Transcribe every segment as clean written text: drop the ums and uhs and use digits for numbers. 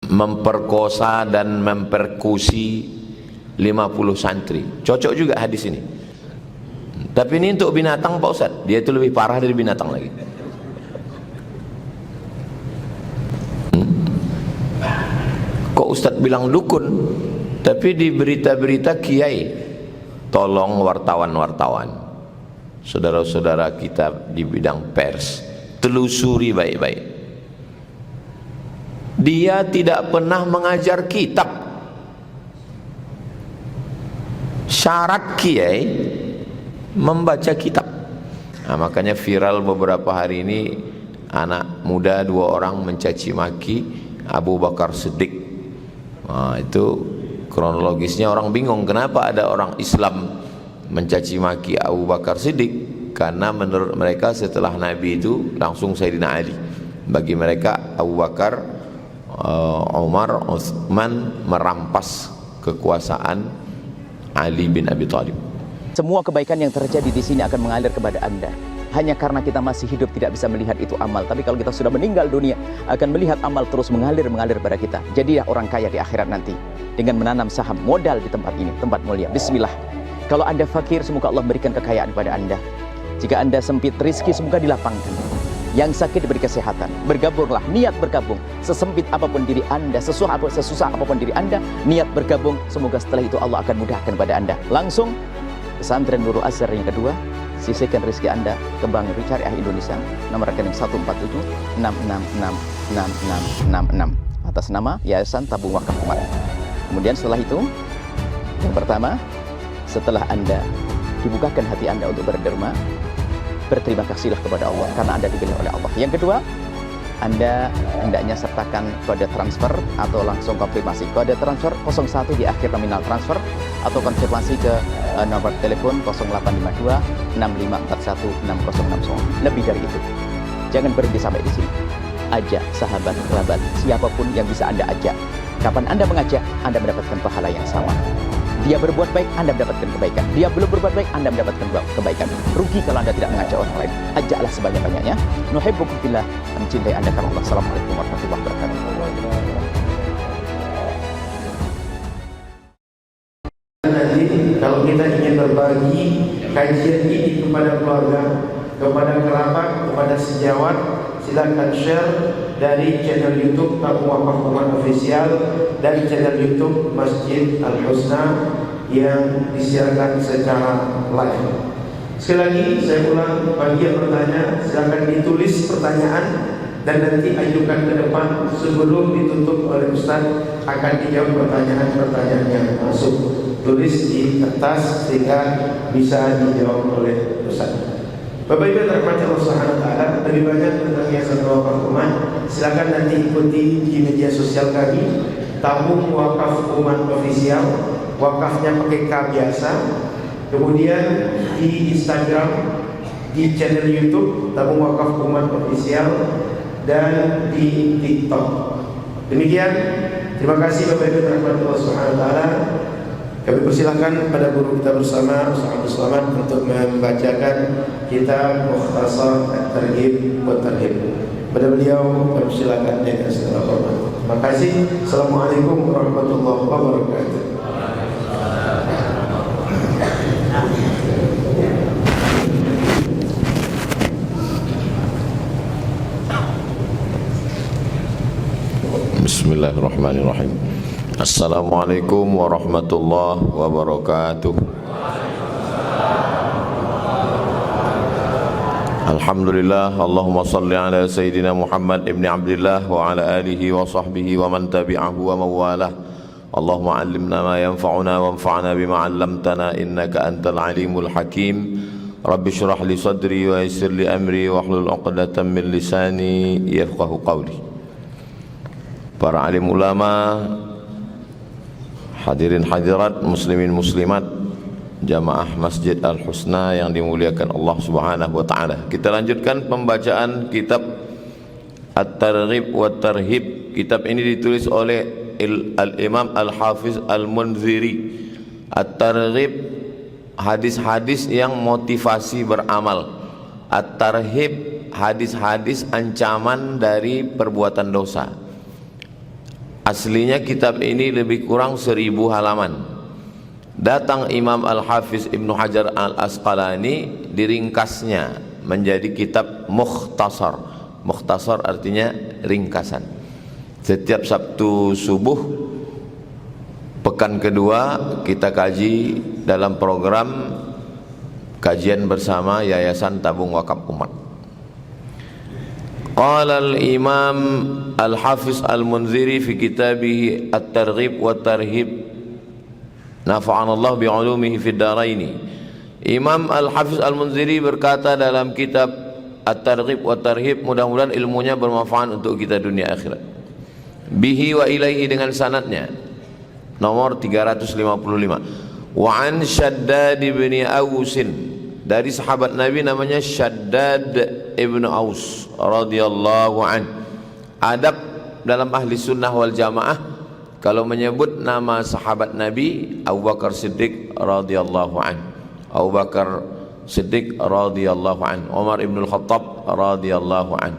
memperkosa dan memperkusi 50 santri. Cocok juga hadis ini. Tapi ini untuk binatang Pak Ustaz, dia itu lebih parah dari binatang lagi. Kok Ustaz bilang dukun, tapi di berita-berita kiai. Tolong wartawan-wartawan, saudara-saudara kita di bidang pers, telusuri baik-baik. Dia tidak pernah mengajar kitab. Syarat kiai membaca kitab. Nah, makanya viral beberapa hari ini anak muda 2 orang mencaci maki Abu Bakar Siddiq. Nah, itu kronologisnya orang bingung, kenapa ada orang Islam mencaci maki Abu Bakar Siddiq? Karena menurut mereka setelah Nabi itu langsung Sayyidina Ali. Bagi mereka Abu Bakar, Umar, Utsman merampas kekuasaan Ali bin Abi Thalib. Semua kebaikan yang terjadi di sini akan mengalir kepada Anda. Hanya karena kita masih hidup tidak bisa melihat itu amal. Tapi kalau kita sudah meninggal dunia, akan melihat amal terus mengalir pada kita. Jadilah orang kaya di akhirat nanti dengan menanam saham modal di tempat ini, tempat mulia. Bismillah. Kalau Anda fakir, semoga Allah berikan kekayaan pada Anda. Jika Anda sempit rezeki, semoga dilapangkan. Yang sakit diberi kesehatan. Bergabunglah, niat bergabung. Sesempit apapun diri Anda, sesusah apapun diri Anda, niat bergabung. Semoga setelah itu Allah akan mudahkan pada Anda. Langsung pesantren Nurul Azhar yang kedua, sisihkan rezeki Anda ke Bank Syariah Indonesia, nomor rekening 147-666-6666 atas nama Yayasan Tabung Wakaf Umat. Kemudian setelah itu, yang pertama, setelah Anda dibukakan hati Anda untuk berderma, berterima kasihlah kepada Allah karena Anda dipilih oleh Allah. Yang kedua, Anda hendaknya sertakan kode transfer atau langsung konfirmasi. Kode transfer 01 di akhir nominal transfer atau konfirmasi ke nomor telepon 0852 6541 6060. Lebih dari itu. Jangan berhenti sampai di sini. Ajak sahabat, kerabat, siapapun yang bisa Anda ajak. Kapan Anda mengajak, Anda mendapatkan pahala yang sama. Dia berbuat baik, Anda mendapatkan kebaikan. Dia belum berbuat baik, Anda mendapatkan kebaikan. Rugi kalau Anda tidak mengajak orang lain. Ajaklah sebanyak-banyaknya. Nuhibbukum fillah, mencintai Anda karena Allah. Assalamualaikum warahmatullahi wabarakatuh. Nanti kalau kita ingin berbagi kajian ini kepada keluarga, kepada kerabat, kepada sejawat, silakan share dari channel YouTube Tabung Wakaf Umat Official dan channel YouTube Masjid Al-Husna yang disiarkan secara live. Sekali lagi saya ulang, bagi yang bertanya silakan ditulis pertanyaan dan nanti ajukan ke depan sebelum ditutup oleh Ustaz, akan dijawab pertanyaan-pertanyaan yang masuk. Tulis di kertas sehingga bisa dijawab oleh Ustaz. Bapak Ibu yang dirahmati Allah Subhanahu wa taala, lebih banyak tentang Yayasan Wakaf Umat silakan nanti ikuti di media sosial kami, Tabung Wakaf Umat Official, wakafnya pakai K biasa. Kemudian di Instagram, di channel YouTube Tabung Wakaf Umat Official, dan di TikTok. Demikian, terima kasih Bapak Ibu yang dirahmati Allah Subhanahu wa taala. Kami persilahkan pada guru kita bersama Ustaz Abdul Selamat untuk membacakan kitab Mukhtasar At-Targhib wa Tarhib. Pada beliau kami persilahkan dengan segala hormat. Terima kasih. Assalamualaikum warahmatullahi wabarakatuh. Bismillahirrahmanirrahim. Assalamualaikum warahmatullahi wabarakatuh. Alhamdulillah, Allahumma salli ala Sayyidina Muhammad ibn Abdillah wa ala alihi wa sahbihi wa man tabi'ahu wa mawalah. Allahumma allimna ma yanfa'una wa anfa'na bima 'allamtana innaka antal alimul hakim. Rabbi shrah li sadri wa yassir li amri wa hlul 'uqdatam min lisani yafqahu qawli. Para alim ulama, hadirin hadirat, muslimin muslimat, jamaah Masjid Al-Husna yang dimuliakan Allah Subhanahu wa taala. Kita lanjutkan pembacaan kitab At-Targhib wa Tarhib. Kitab ini ditulis oleh Al-Imam Al-Hafiz Al-Munziri. At-Targhib, hadis-hadis yang motivasi beramal. At-Tarhib, hadis-hadis ancaman dari perbuatan dosa. Aslinya kitab ini lebih kurang 1000 halaman. Datang Imam Al-Hafiz Ibnu Hajar Al-Asqalani, diringkasnya menjadi kitab mukhtasar. Mukhtasar artinya ringkasan. Setiap Sabtu subuh pekan kedua kita kaji dalam program kajian bersama Yayasan Tabung Wakaf Umat. Qala al-Imam Al-Hafiz Al-Munziri fi kitabih At-Targhib wa Tarhib, nafa'ana Allah bi'ulumihi fid dharaini. Imam Al-Hafiz Al-Munziri berkata dalam kitab At-Targhib wa Tarhib, mudah-mudahan ilmunya bermanfaat untuk kita dunia akhirat. Bihi wa ilaihi, dengan sanadnya, nomor 355. Wa an Shaddad bin Ausin, dari sahabat Nabi namanya Shaddad ibn Aus radhiyallahu an. Adab dalam ahli sunnah wal jamaah, kalau menyebut nama sahabat Nabi, Abu Bakar Siddiq radhiyallahu an, Abu Bakar Siddiq radhiyallahu an, Umar ibn al-Khattab radhiyallahu an,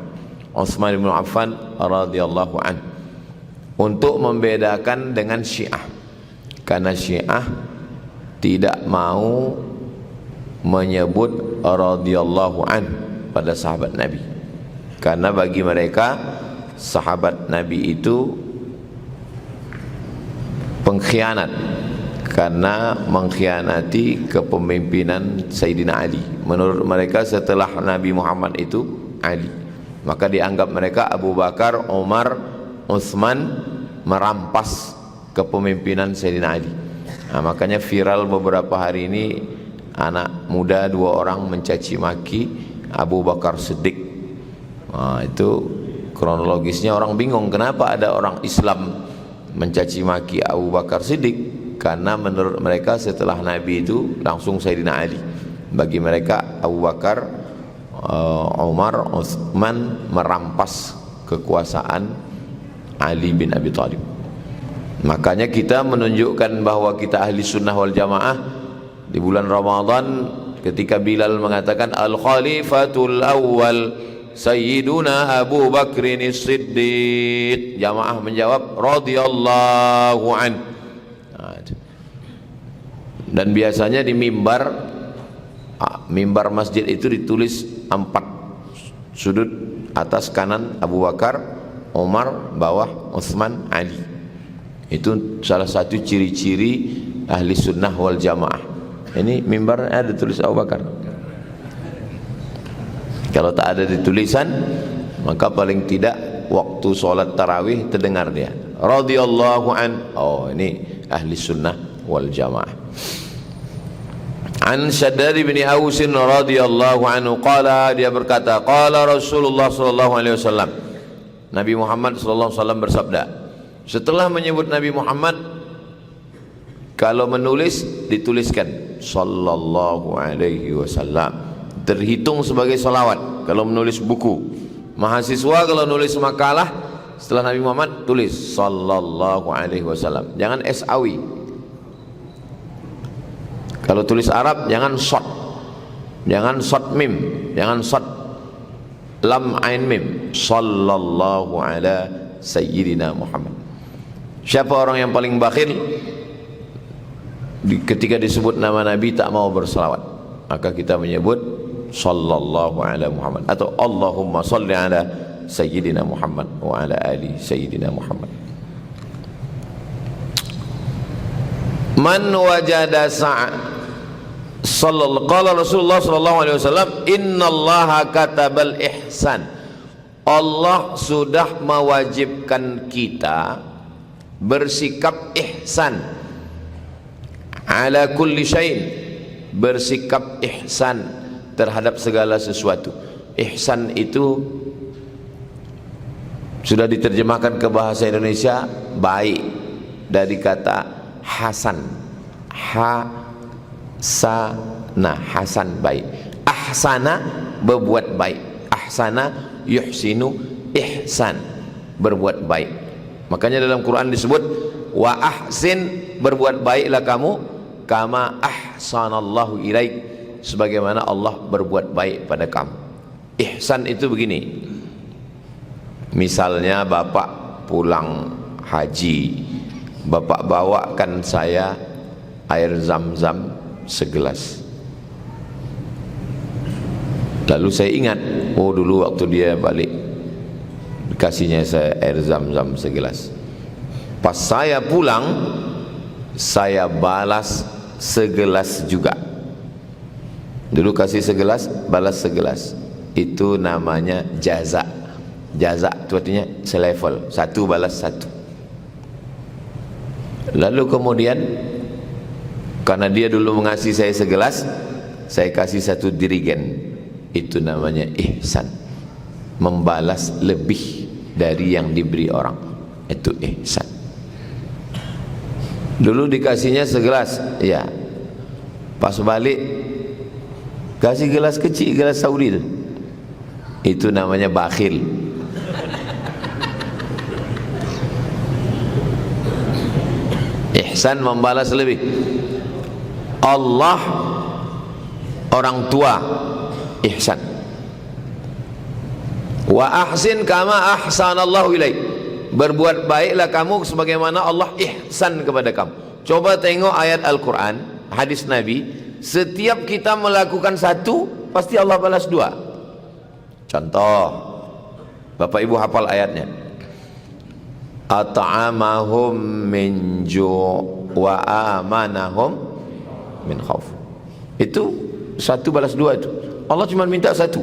Utsman ibn Affan radhiyallahu an, untuk membedakan dengan Syiah. Karena Syiah tidak mau menyebut radhiyallahu an pada sahabat Nabi, karena bagi mereka sahabat Nabi itu pengkhianat, karena mengkhianati kepemimpinan Sayyidina Ali. Menurut mereka setelah Nabi Muhammad itu Ali, maka dianggap mereka Abu Bakar, Umar, Utsman merampas kepemimpinan Sayyidina Ali. Nah, makanya viral beberapa hari ini anak muda 2 orang mencaci maki Abu Bakar Siddiq. Nah, itu kronologisnya orang bingung, kenapa ada orang Islam mencaci maki Abu Bakar Siddiq? Karena menurut mereka setelah Nabi itu langsung Sayyidina Ali. Bagi mereka Abu Bakar, Umar, Utsman merampas kekuasaan Ali bin Abi Thalib. Makanya kita menunjukkan bahwa kita ahli sunnah wal jamaah di bulan Ramadan, ketika Bilal mengatakan Al-Khalifatul Awwal Sayyiduna Abu Bakrin As-Siddiq, jamaah menjawab radhiyallahu an. Dan biasanya di mimbar masjid itu ditulis 4 sudut, atas kanan Abu Bakar, Umar, bawah Utsman, Ali. Itu salah satu ciri-ciri ahli sunnah wal jamaah. Ini mimbar ada tulis Abu Bakar. Kalau tak ada ditulisan, maka paling tidak waktu sholat tarawih terdengar dia radhiyallahu an. Oh, ini ahli sunnah wal jamaah. An Shaddad bin Aus radhiyallahu anhu qala, dia berkata, qala Rasulullah sallallahu alaihi wasallam, Nabi Muhammad sallallahu alaihi wasallam bersabda. Setelah menyebut Nabi Muhammad, kalau menulis dituliskan sallallahu alaihi wasallam, terhitung sebagai salawat. Kalau menulis buku, mahasiswa kalau nulis makalah setelah Nabi Muhammad tulis sallallahu alaihi wasallam, jangan sawi. Kalau tulis Arab jangan short, jangan short mim, jangan short lam ain mim, sallallahu ala sayyidina Muhammad. Siapa orang yang paling bakhil ketika disebut nama Nabi tak mau berselawat? Maka kita menyebut sallallahu ala Muhammad atau Allahumma salli ala sayyidina Muhammad wa ala ali sayyidina Muhammad. Man wajada qala Rasulullah sallallahu alaihi wasallam, innallaha katabal ihsan. Allah sudah mewajibkan kita bersikap ihsan ala kulli syai'in, bersikap ihsan terhadap segala sesuatu. Ihsan itu sudah diterjemahkan ke bahasa Indonesia baik dari kata hasan, hasan baik, ahsana berbuat baik, ahsana yuhsinu ihsan berbuat baik. Makanya dalam Quran disebut wa ahsin, berbuat baiklah kamu, kama ahsanallahu ilaik, sebagaimana Allah berbuat baik pada kamu. Ihsan itu begini, misalnya bapak pulang haji, bapak bawakan saya air zam-zam segelas. Lalu saya ingat, oh dulu waktu dia balik kasihnya saya air zam-zam segelas. Pas saya pulang, saya balas segelas juga. Dulu kasih segelas, balas segelas. Itu namanya jaza. Jaza itu artinya selevel, satu balas satu. Lalu kemudian karena dia dulu mengasihi saya segelas, saya kasih satu dirigen. Itu namanya ihsan, membalas lebih dari yang diberi orang. Itu ihsan. Dulu dikasihnya segelas, ya. Pas balik kasih gelas kecil, gelas Saudi itu. Itu namanya bakhil. Ihsan, membalas lebih. Allah, orang tua, ihsan. Wa ahsin kama ahsanallahu ilaik. Berbuat baiklah kamu sebagaimana Allah ihsan kepada kamu. Coba tengok ayat Al-Quran, hadis Nabi. Setiap kita melakukan satu, pasti Allah balas dua. Contoh, Bapak Ibu hafal ayatnya. At'amahum min ju' wa amanahum min khauf. Itu satu balas dua itu. Allah cuma minta satu.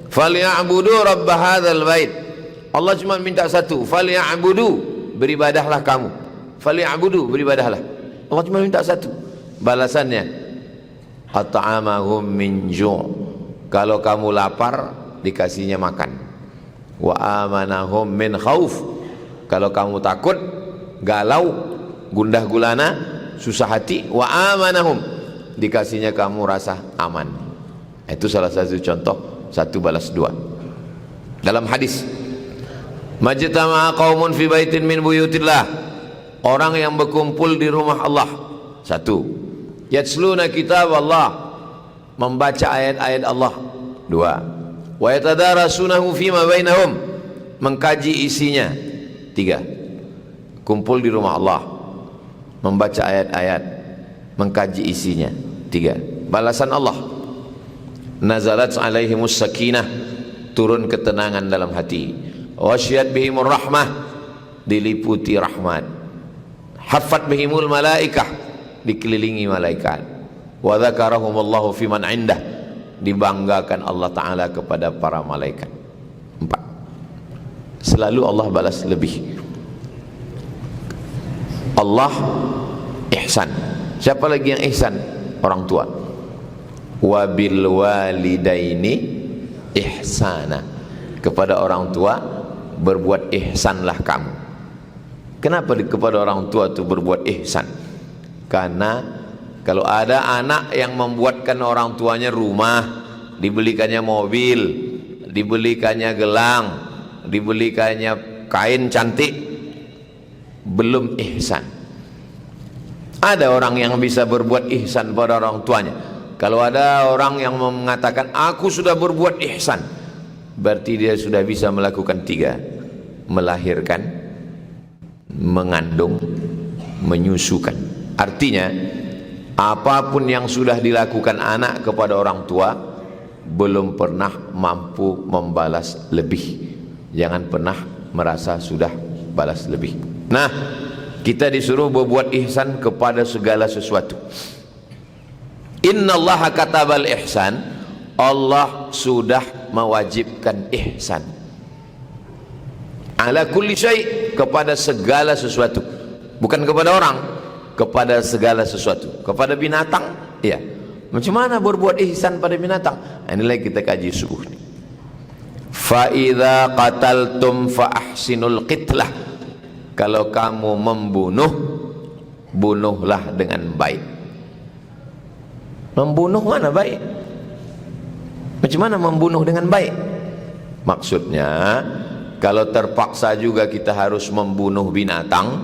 Falyabudu rabb hadzal bait. Allah cuma minta satu. Falyabudu, beribadahlah kamu. Falyabudu, beribadahlah. Allah cuma minta satu. Balasannya at'amahum min ju'. Kalau kamu lapar, dikasihnya makan. Wa amanahum min khauf. Kalau kamu takut, galau, gundah gulana, susah hati, wa amanahum, dikasihnya kamu rasa aman. Itu salah satu contoh, satu balas dua. Dalam hadis, majtama'a qaumun fi baitin min buyutillah, orang yang berkumpul di rumah Allah. Satu, yatsluna kitab Allah, membaca ayat-ayat Allah. Dua, wa yatadarasunahu fima bainahum, mengkaji isinya. Tiga, kumpul di rumah Allah, membaca ayat-ayat, mengkaji isinya. Tiga, balasan Allah, nazalat alaihimus sakinah, turun ketenangan dalam hati. Wasyiyat bihimur rahmah, diliputi rahmat. Haffat bihimul malaikah, dikelilingi malaikat. Wa dzakarahumullahu fiman indah, dibanggakan Allah Ta'ala kepada para malaikat. Empat, selalu Allah balas lebih. Allah ihsan. Siapa lagi yang ihsan? Orang tua. Wabil walidaini ihsana. Kepada orang tua berbuat ihsanlah kamu. Kenapa kepada orang tua itu berbuat ihsan? Karena kalau ada anak yang membuatkan orang tuanya rumah, dibelikannya mobil, dibelikannya gelang, dibelikannya kain cantik, belum ihsan. Ada orang yang bisa berbuat ihsan pada orang tuanya. Kalau ada orang yang mengatakan aku sudah berbuat ihsan, berarti dia sudah bisa melakukan tiga: melahirkan, mengandung, menyusukan. Artinya apapun yang sudah dilakukan anak kepada orang tua belum pernah mampu membalas lebih. Jangan pernah merasa sudah balas lebih. Nah, kita disuruh berbuat ihsan kepada segala sesuatu. Innallaha katabal ihsan, Allah sudah mewajibkan ihsan ala kulli syai', kepada segala sesuatu. Bukan kepada orang, kepada segala sesuatu. Kepada binatang, ya. Macam mana berbuat ihsan pada binatang? Inilah kita kaji subuh ini. Fa idza qataltum fa ahsinul qitlah. Kalau kamu membunuh, bunuhlah dengan baik. Membunuh mana baik? Macam mana membunuh dengan baik? Maksudnya, kalau terpaksa juga kita harus membunuh binatang,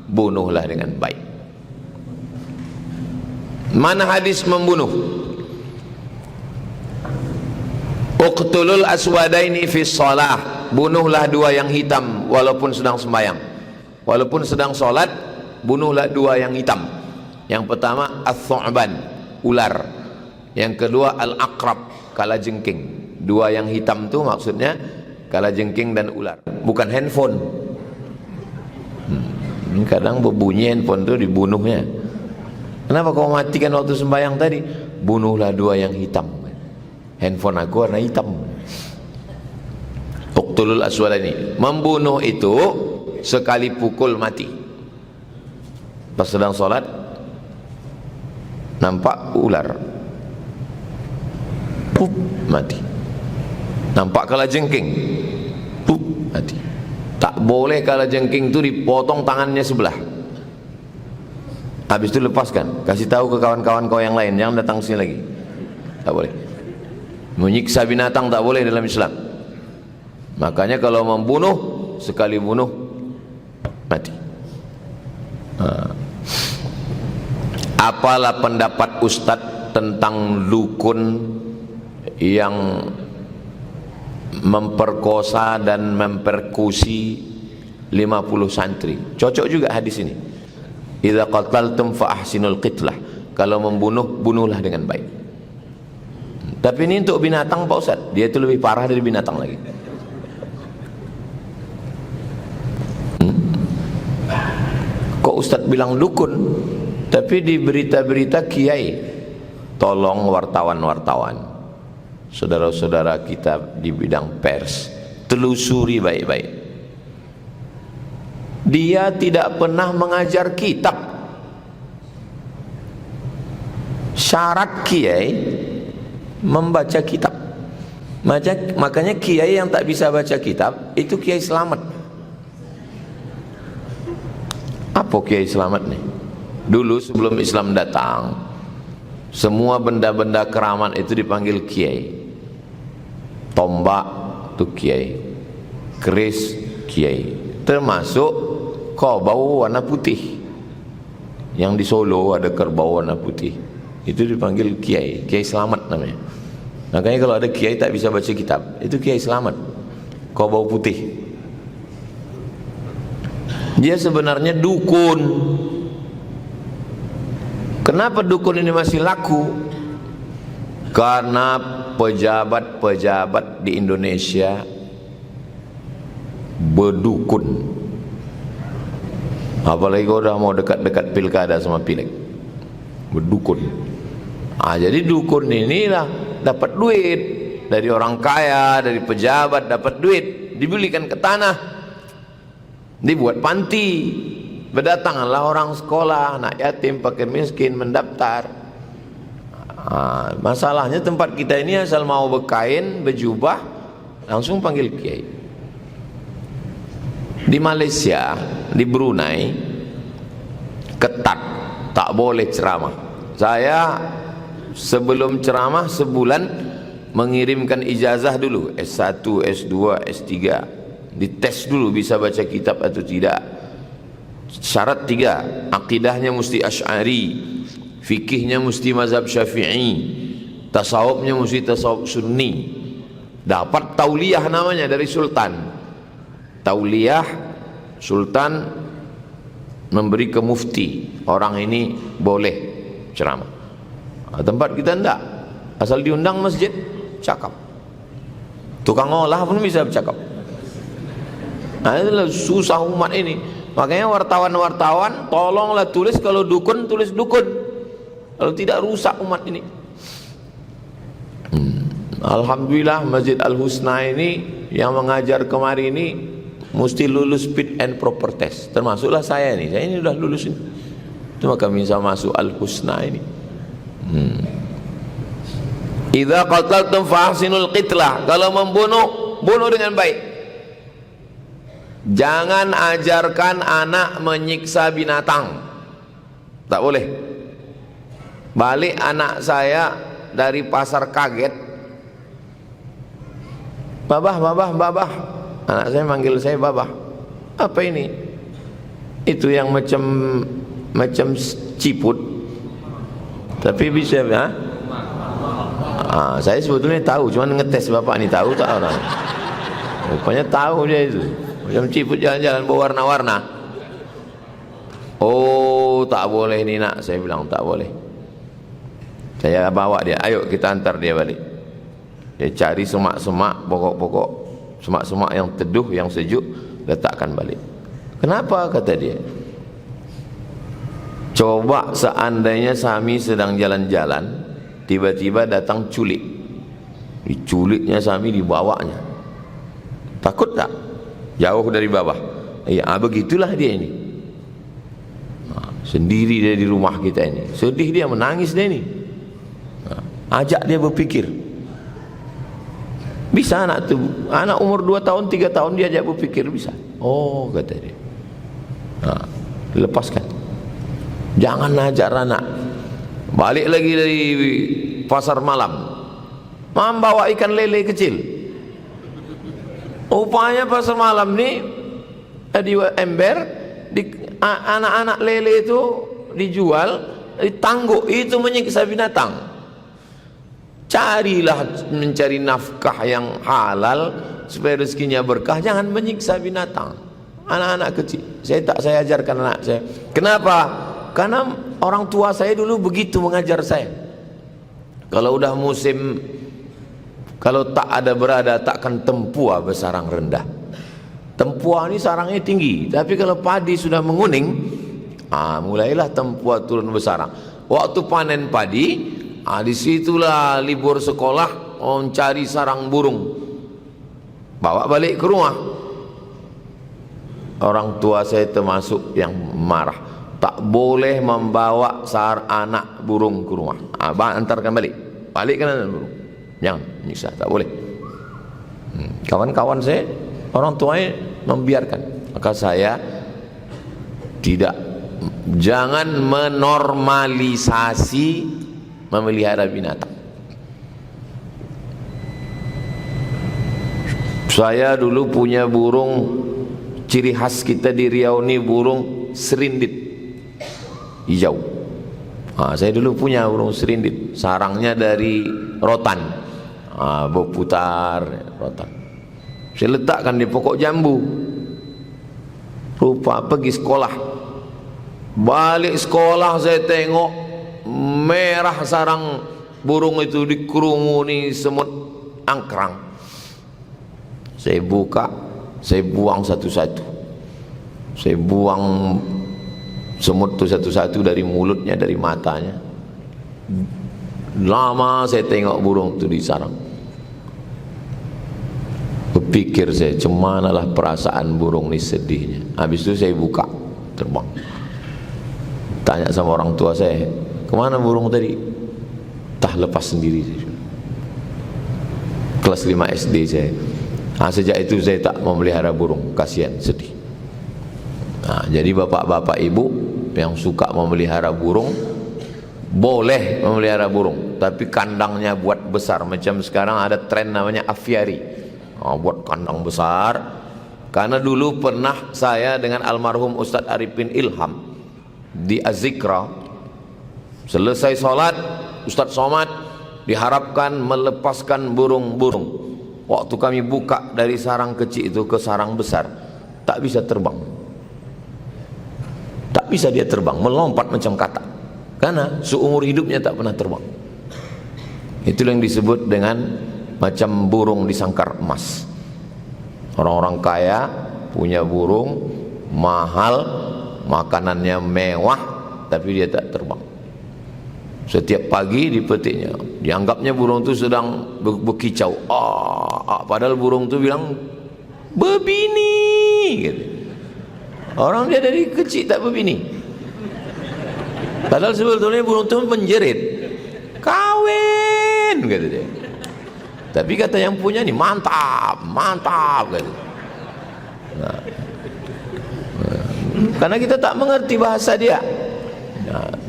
bunuhlah dengan baik. Mana hadis membunuh? Uqtulul aswadaini fi shalah, bunuhlah dua yang hitam walaupun sedang sembahyang. walaupun sedang sholat, bunuhlah dua yang hitam. Yang pertama as-thu'ban, ular. Yang kedua al-aqrab, kalajengking. Dua yang hitam itu maksudnya kalajengking dan ular, bukan handphone. Kadang berbunyi handphone itu dibunuhnya. Kenapa kau matikan waktu sembahyang tadi? Bunuhlah dua yang hitam. Handphone aku warna hitam. Uqtulul aswadaini. Membunuh itu sekali pukul mati. Pas sedang sholat nampak ular, pup, mati. Nampak kalajengking, pup, mati. Tak boleh kalajengking itu dipotong tangannya sebelah. Habis itu lepaskan, kasih tahu ke kawan-kawan kau yang lain, jangan datang sini lagi. Tak boleh. Menyiksa binatang tak boleh dalam Islam. Makanya kalau membunuh, sekali bunuh mati. Apalah pendapat Ustadz tentang dukun yang memperkosa dan mempersekusi 50 santri? Cocok juga hadis ini. Idza qataltum fa ahsinul qitlah. Kalau membunuh, bunuhlah dengan baik. Tapi ini untuk binatang Pak Ustaz, dia itu lebih parah dari binatang lagi. Kok Ustaz bilang dukun, tapi di berita-berita kiai. Tolong wartawan-wartawan, saudara-saudara kita di bidang pers, telusuri baik-baik. Dia tidak pernah mengajar kitab. Syarat kiai membaca kitab. Makanya kiai yang tak bisa baca kitab itu kiai selamat. Apa kiai selamat nih? Dulu sebelum Islam datang, semua benda-benda keramat itu dipanggil kiai. Tombak itu kiai, keris kiai, termasuk kerbau warna putih. Yang di Solo ada kerbau warna putih, itu dipanggil kiai, kiai selamat namanya. Makanya kalau ada kiai tak bisa baca kitab, itu kiai selamat, kerbau putih. Dia sebenarnya dukun. Kenapa dukun ini masih laku? Karena pejabat-pejabat di Indonesia berdukun. Apalagi kalau udah mau dekat-dekat pilkada sama pileg, berdukun. Jadi dukun inilah dapat duit dari orang kaya, dari pejabat, dapat duit, dibelikan ke tanah, dibuat panti. Berdatanganlah orang sekolah, anak yatim, fakir miskin mendaftar. Masalahnya tempat kita ini asal mau berkain, berjubah, langsung panggil kiai. Di Malaysia, di Brunei, ketat, tak boleh ceramah. Saya sebelum ceramah sebulan mengirimkan ijazah dulu, S1, S2, S3, dites dulu bisa baca kitab atau tidak. Syarat 3, akidahnya mesti Asy'ari, fikihnya mesti mazhab Syafi'i, tasawufnya mesti tasawuf Sunni. Dapat tauliyah namanya dari sultan. Tauliyah, sultan memberi ke mufti, orang ini boleh ceramah. Tempat kita enggak, asal diundang masjid cakap. Tukang olah pun bisa bercakap. Itulah susah umat ini. Makanya wartawan-wartawan tolonglah tulis, kalau dukun tulis dukun, kalau tidak rusak umat ini. Alhamdulillah Masjid Al-Husna ini yang mengajar kemari ini mesti lulus fit and proper test, termasuklah saya ini udah lulus ini. Cuma kami bisa masuk Al-Husna ini. Idza qataltum fahsinul qitlah, kalau membunuh, bunuh dengan baik. Jangan ajarkan anak menyiksa binatang, tak boleh. Balik anak saya dari pasar kaget, babah, anak saya manggil saya babah. Apa ini? Itu yang macam ciput, tapi bisa ya? Saya sebetulnya tahu, cuman ngetes bapak ini tahu tak orang. Rupanya tahu dia itu. Macam ciput jalan-jalan berwarna-warna. Oh, tak boleh ni nak. Saya bilang tak boleh. Saya bawa dia, ayo kita antar dia balik. Dia cari semak-semak, pokok-pokok, semak-semak yang teduh, yang sejuk, letakkan balik. Kenapa? Kata dia, coba seandainya Sami sedang jalan-jalan, tiba-tiba datang culik. Diculiknya Sami, dibawanya. Takut tak? Jauh dari bawah. Ya, begitulah dia ini. Sendiri dia di rumah kita ini. Sedih dia, menangis dia ini. Ajak dia berpikir. Bisa anak tu, anak umur 2 tahun 3 tahun dia ajak berpikir, bisa. Oh, kata dia. Lepaskan. Jangan ajar anak. Balik lagi dari pasar malam, membawa ikan lele kecil. Rupanya pasar malam ni di ember, anak-anak lele itu dijual, ditangguk. Itu menyiksa binatang. Carilah mencari nafkah yang halal supaya rezekinya berkah, jangan menyiksa binatang. Anak-anak kecil, saya ajarkan anak saya. Kenapa? Karena orang tua saya dulu begitu mengajar saya. Kalau udah musim, kalau tak ada berada, takkan tempua bersarang rendah. Tempua ini sarangnya tinggi, tapi kalau padi sudah menguning, mulailah tempua turun bersarang. Waktu panen padi, disitulah libur sekolah, mencari sarang burung, bawa balik ke rumah. Orang tua saya termasuk yang marah, tak boleh membawa anak burung ke rumah. Antarkan balik, balikkan anak burung, jangan nyiksa, tak boleh. Kawan-kawan saya, orang tuanya membiarkan, maka saya tidak. Jangan menormalisasi memelihara binatang. Saya dulu punya burung, ciri khas kita di Riau ini burung serindit hijau. Saya dulu punya burung serindit, sarangnya dari rotan, berputar rotan. Saya letakkan di pokok jambu. Rupa pergi sekolah, balik sekolah saya tengok merah sarang burung itu, dikerumuni semut angkrang. Saya buka, saya buang satu-satu. Saya buang semut itu satu-satu dari mulutnya, dari matanya. Lama saya tengok burung itu di sarang. Berpikir saya, cemanalah perasaan burung ini sedihnya. Habis itu saya buka, terbang. Tanya sama orang tua saya, kemana burung tadi? Tah lepas sendiri. Kelas 5 SD saya. Sejak itu saya tak memelihara burung, kasihan, sedih. Jadi bapak-bapak ibu yang suka memelihara burung, boleh memelihara burung, tapi kandangnya buat besar. Macam sekarang ada tren namanya aviari, buat kandang besar. Karena dulu pernah saya dengan almarhum Ustadz Arifin Ilham di Az-Zikra, selesai sholat Ustadz Somad diharapkan melepaskan burung-burung. Waktu kami buka dari sarang kecil itu ke sarang besar, tak bisa terbang, tak bisa dia terbang, melompat macam katak, karena seumur hidupnya tak pernah terbang. Itulah yang disebut dengan macam burung disangkar emas. Orang-orang kaya punya burung mahal, makanannya mewah, tapi dia tak terbang. Setiap pagi dipetiknya, dianggapnya burung itu sedang berkicau. Padahal burung itu bilang berbini gitu. Orang dia dari kecil tak berbini, padahal sebetulnya burung itu menjerit, kawin gitu dia. Tapi kata yang punya nih, mantap, mantap gitu. Karena kita tak mengerti bahasa dia.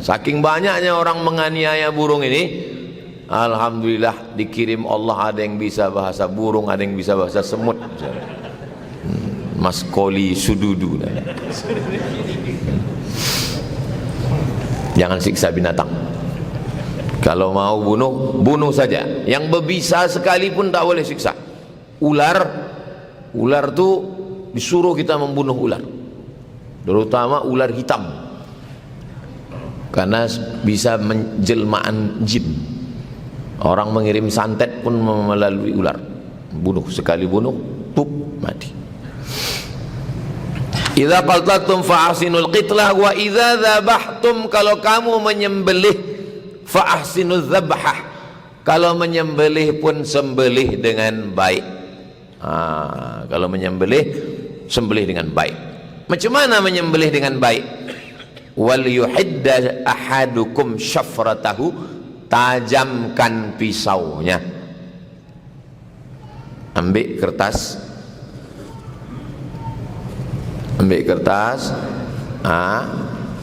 Saking banyaknya orang menganiaya burung ini, alhamdulillah dikirim Allah, ada yang bisa bahasa burung, ada yang bisa bahasa semut. Mas Koli Sududu. Jangan siksa binatang. Kalau mau bunuh, bunuh saja. Yang berbisa sekalipun tak boleh siksa. Ular tu disuruh kita membunuh ular, terutama ular hitam. karena bisa menjelmaan jin. Orang mengirim santet pun melalui ular, bunuh, sekali bunuh pup mati. Idza qaltatum fa'ahsinul qitlah wa idza dzabhtum, kalau kamu menyembelih fa'ahsinuz dzabhah, kalau menyembelih pun sembelih dengan baik. Kalau menyembelih sembelih dengan baik. Macam mana menyembelih dengan baik? Wal yuhidda ahadukum syafratahu, tajamkan pisaunya. Ambil kertas,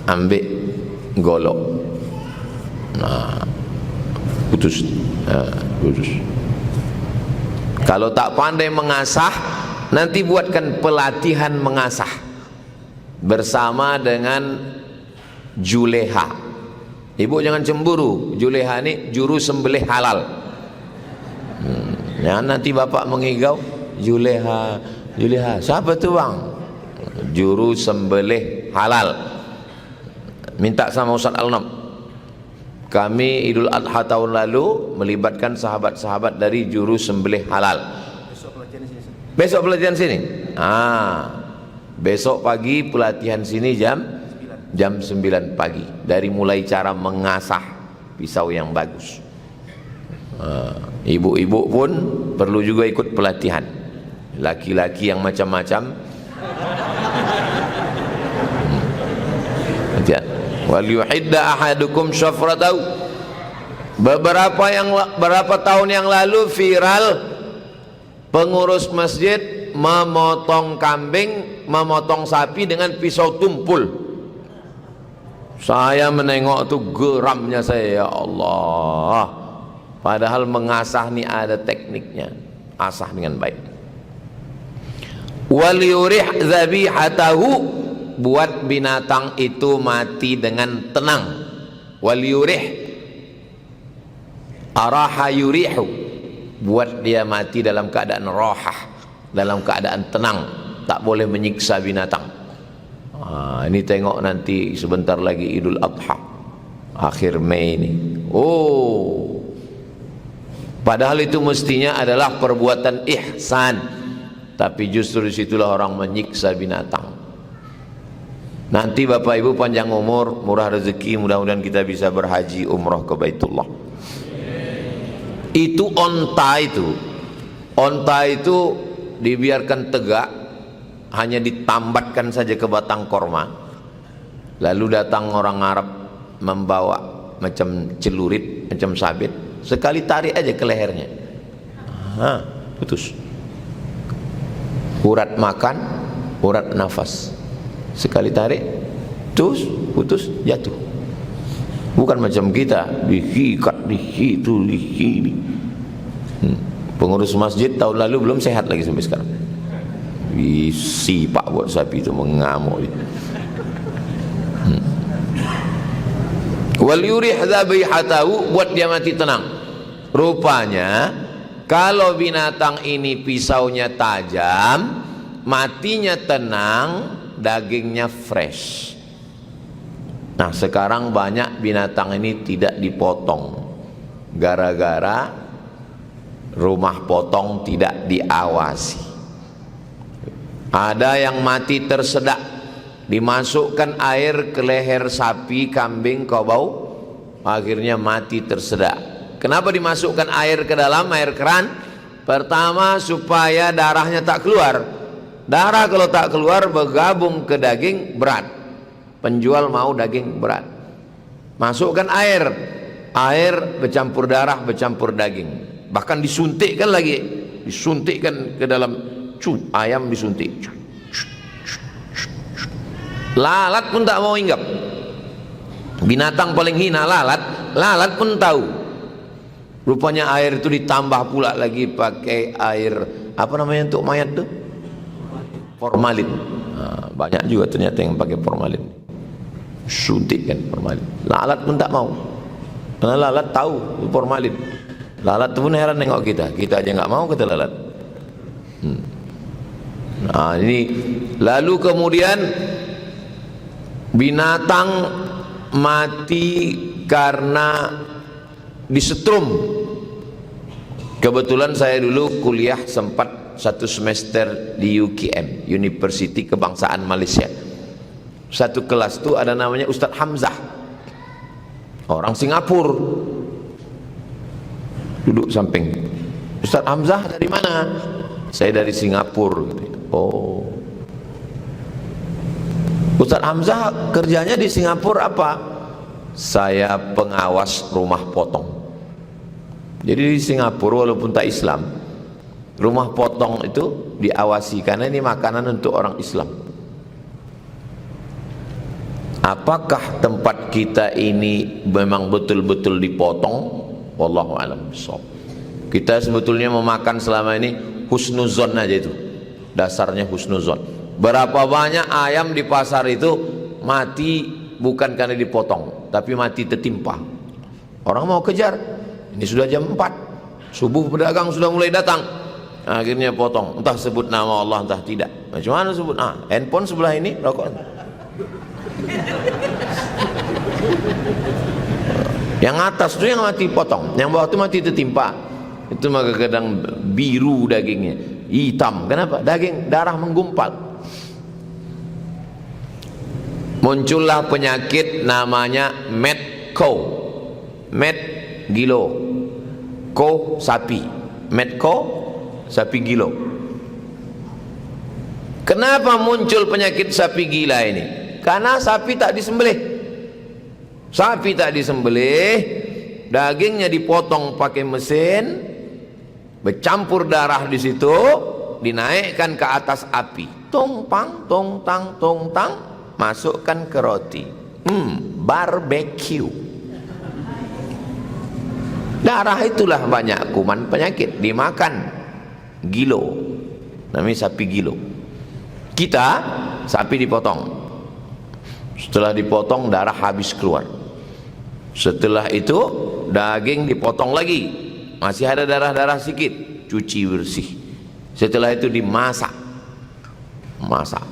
ambil golok, putus. Kalau tak pandai mengasah, nanti buatkan pelatihan mengasah bersama dengan juleha. Ibu jangan cemburu, juleha ini juru sembelih halal. Ya, nanti bapak mengigau, juleha, siapa tu bang? Juru sembelih halal. Minta sama Ustaz Al-Nam. Kami Idul Adha tahun lalu melibatkan sahabat-sahabat dari juru sembelih halal. Besok pelatihan sini. Besok pagi pelatihan sini jam 9 pagi. Dari mulai cara mengasah pisau yang bagus. Ibu-ibu pun perlu juga ikut pelatihan. Laki-laki yang macam-macam. Wal yuhidda ahadukum syafratahu. Beberapa tahun yang lalu viral pengurus masjid memotong kambing, memotong sapi dengan pisau tumpul. Saya menengok tu geramnya saya, ya Allah. Padahal mengasah ni ada tekniknya, asah dengan baik. Wal yurih dzabihatahu, buat binatang itu mati dengan tenang. Wal yurih, araha yurihu, buat dia mati dalam keadaan rohah, dalam keadaan tenang, tak boleh menyiksa binatang. Ini tengok nanti sebentar lagi Idul Adha akhir Mei ini. Padahal itu mestinya adalah perbuatan ihsan, tapi justru disitulah orang menyiksa binatang. Nanti Bapak Ibu panjang umur, murah rezeki, mudah-mudahan kita bisa berhaji umrah ke Baitullah. Itu onta itu dibiarkan tegak, hanya ditambatkan saja ke batang korma, lalu datang orang Arab membawa macam celurit, macam sabit, sekali tarik aja ke lehernya, putus. Urat makan, urat nafas, sekali tarik, terus putus, jatuh. Bukan macam kita diikat di situ, di sini. Pengurus masjid tahun lalu belum sehat lagi sampai sekarang. Isi pak buat sapi itu mengamuk. Wal yurih dzabihatahu, buat dia mati tenang. Rupanya kalau binatang ini pisaunya tajam, matinya tenang, dagingnya fresh. Nah, sekarang banyak binatang ini tidak dipotong gara-gara rumah potong tidak diawasi. Ada yang mati tersedak, dimasukkan air ke leher sapi, kambing, kobau, akhirnya mati tersedak. Kenapa dimasukkan air ke dalam, air keran? Pertama supaya darahnya tak keluar. Darah kalau tak keluar bergabung ke daging, berat. Penjual mau daging berat. Masukkan air, air bercampur darah, bercampur daging. Bahkan disuntikkan lagi, disuntikkan ke dalam ayam, disuntik. Lalat pun tak mau hinggap. Binatang paling hina lalat pun tahu. Rupanya air itu ditambah pula lagi pakai air apa namanya untuk mayat tuh? Formalin. Banyak juga ternyata yang pakai formalin. Suntikkan formalin. Lalat pun tak mau. Karena lalat tahu itu formalin. Lalat pun heran nengok kita aja nggak mau kata lalat. Nah, ini lalu kemudian binatang mati karena disetrum. Kebetulan saya dulu kuliah sempat 1 semester di UKM, University Kebangsaan Malaysia. Satu kelas itu ada namanya Ustadz Hamzah, orang Singapura. Duduk samping. Ustadz Hamzah dari mana? Saya dari Singapura. Oh, Ustadz Hamzah kerjanya di Singapura apa? Saya pengawas rumah potong. Jadi di Singapura walaupun tak Islam, rumah potong itu diawasi karena ini makanan untuk orang Islam. Apakah tempat kita ini memang betul-betul dipotong? Wallahu a'lam bishawab. Kita sebetulnya memakan selama ini husnuzon aja itu. Dasarnya husnuzon. Berapa banyak ayam di pasar itu mati bukan karena dipotong, tapi mati tertimpa. Orang mau kejar, ini sudah jam 4, subuh pedagang sudah mulai datang, akhirnya potong. Entah sebut nama Allah, entah tidak. Macam mana sebut? Handphone sebelah ini, rokok. Yang atas itu yang mati potong, yang bawah itu mati tertimpa. Itu maka kadang biru dagingnya, hitam. Kenapa? Daging darah menggumpal. Muncullah penyakit namanya mad cow. Mad gilo, cow sapi. Mad cow sapi gilo. Kenapa muncul penyakit sapi gila ini? Karena sapi tak disembelih. Sapi tak disembelih, dagingnya dipotong pakai mesin, bercampur darah di situ, dinaikkan ke atas api. Tong pang, tong tang, tong tang, masukkan ke roti. Barbecue. Darah itulah banyak kuman penyakit, dimakan. Gilo, namanya sapi gilo. Kita sapi dipotong, setelah dipotong darah habis keluar. Setelah itu daging dipotong lagi, masih ada darah-darah sedikit, cuci bersih. Setelah itu dimasak. Masak.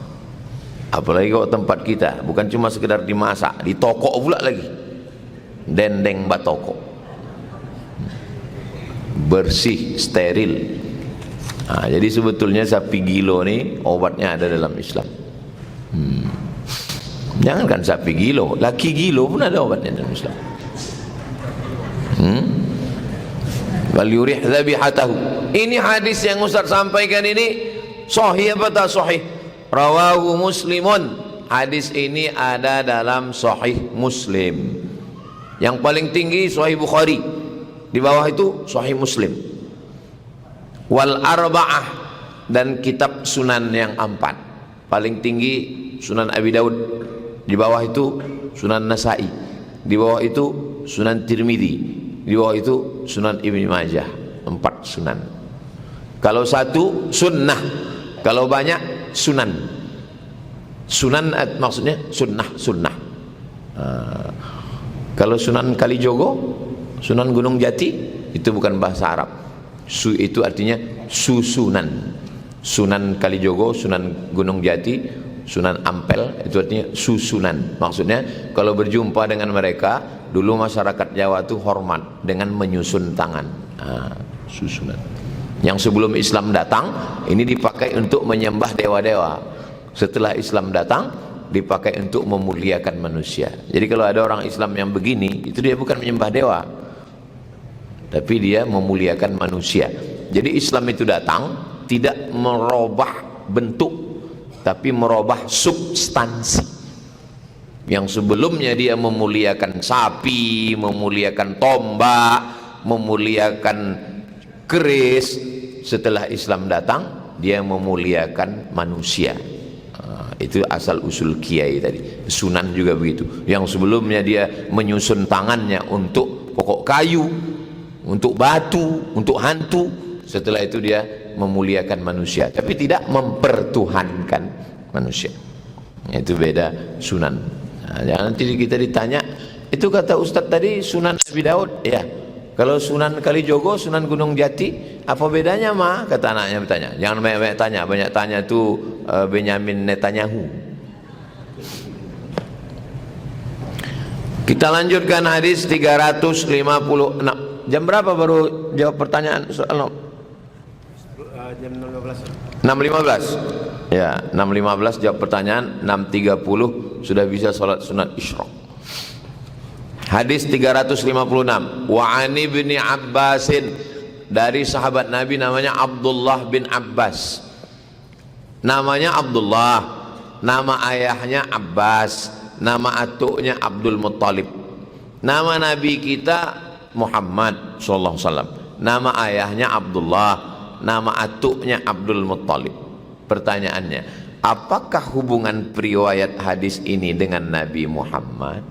Apalagi kalau tempat kita bukan cuma sekedar dimasak, ditokok pula lagi. Dendeng batoko. Bersih, steril. Jadi sebetulnya sapi gilo nih obatnya ada dalam Islam. Jangankan sapi gilo, laki gilo pun ada obatnya dalam Islam. Wal yurih dzabihatahu. Ini hadis yang Ustaz sampaikan ini sahih apa tak sahih? Rawahu Muslimun. Hadis ini ada dalam Sahih Muslim. Yang paling tinggi Sahih Bukhari. Di bawah itu Sahih Muslim. Wal arba'ah, dan kitab Sunan yang 4. Paling tinggi Sunan Abi Daud. Di bawah itu Sunan Nasai. Di bawah itu Sunan Tirmidzi. Di bawah itu Sunan Ibnu Majah. 4 sunan. Kalau satu sunnah, kalau banyak sunan. Sunan maksudnya sunnah. Kalau Sunan Kalijogo, Sunan Gunung Jati, itu bukan bahasa Arab. Itu artinya susunan. Sunan Kalijogo, Sunan Gunung Jati, Sunan Ampel, itu artinya susunan. Maksudnya kalau berjumpa dengan mereka, dulu masyarakat Jawa itu hormat dengan menyusun tangan. Susunan. Yang sebelum Islam datang, ini dipakai untuk menyembah dewa-dewa. Setelah Islam datang, dipakai untuk memuliakan manusia. Jadi kalau ada orang Islam yang begini, itu dia bukan menyembah dewa, tapi dia memuliakan manusia. Jadi Islam itu datang tidak merubah bentuk, tapi merubah substansi. Yang sebelumnya dia memuliakan sapi, memuliakan tombak, memuliakan keris. Setelah Islam datang, dia memuliakan manusia. Itu asal usul kiai tadi. Sunan juga begitu. Yang sebelumnya dia menyusun tangannya untuk pokok kayu, untuk batu, untuk hantu. Setelah itu dia memuliakan manusia, tapi tidak mempertuhankan manusia. Itu beda sunan. Jangan nanti kita ditanya, itu kata Ustadz tadi Sunan Abi Daud. Ya, kalau Sunan Kalijogo, Sunan Gunung Jati, apa bedanya mah? Kata anaknya bertanya. Jangan banyak-banyak tanya. Banyak tanya itu Benyamin Netanyahu. Kita lanjutkan hadis 356. Jam berapa baru jawab pertanyaan soal? Jam 6.15. 6.15. Ya, 6.15 jawab pertanyaan, 6.30 sudah bisa sholat sunat isyraq. Hadis 356. Wa an ibni Abbasin, dari sahabat Nabi namanya Abdullah bin Abbas. Namanya Abdullah, nama ayahnya Abbas, nama atuknya Abdul Muttalib. Nama Nabi kita Muhammad sallallahu alaihi wasallam. Nama ayahnya Abdullah, nama atuknya Abdul Muttalib. Pertanyaannya, apakah hubungan periwayat hadis ini dengan Nabi Muhammad?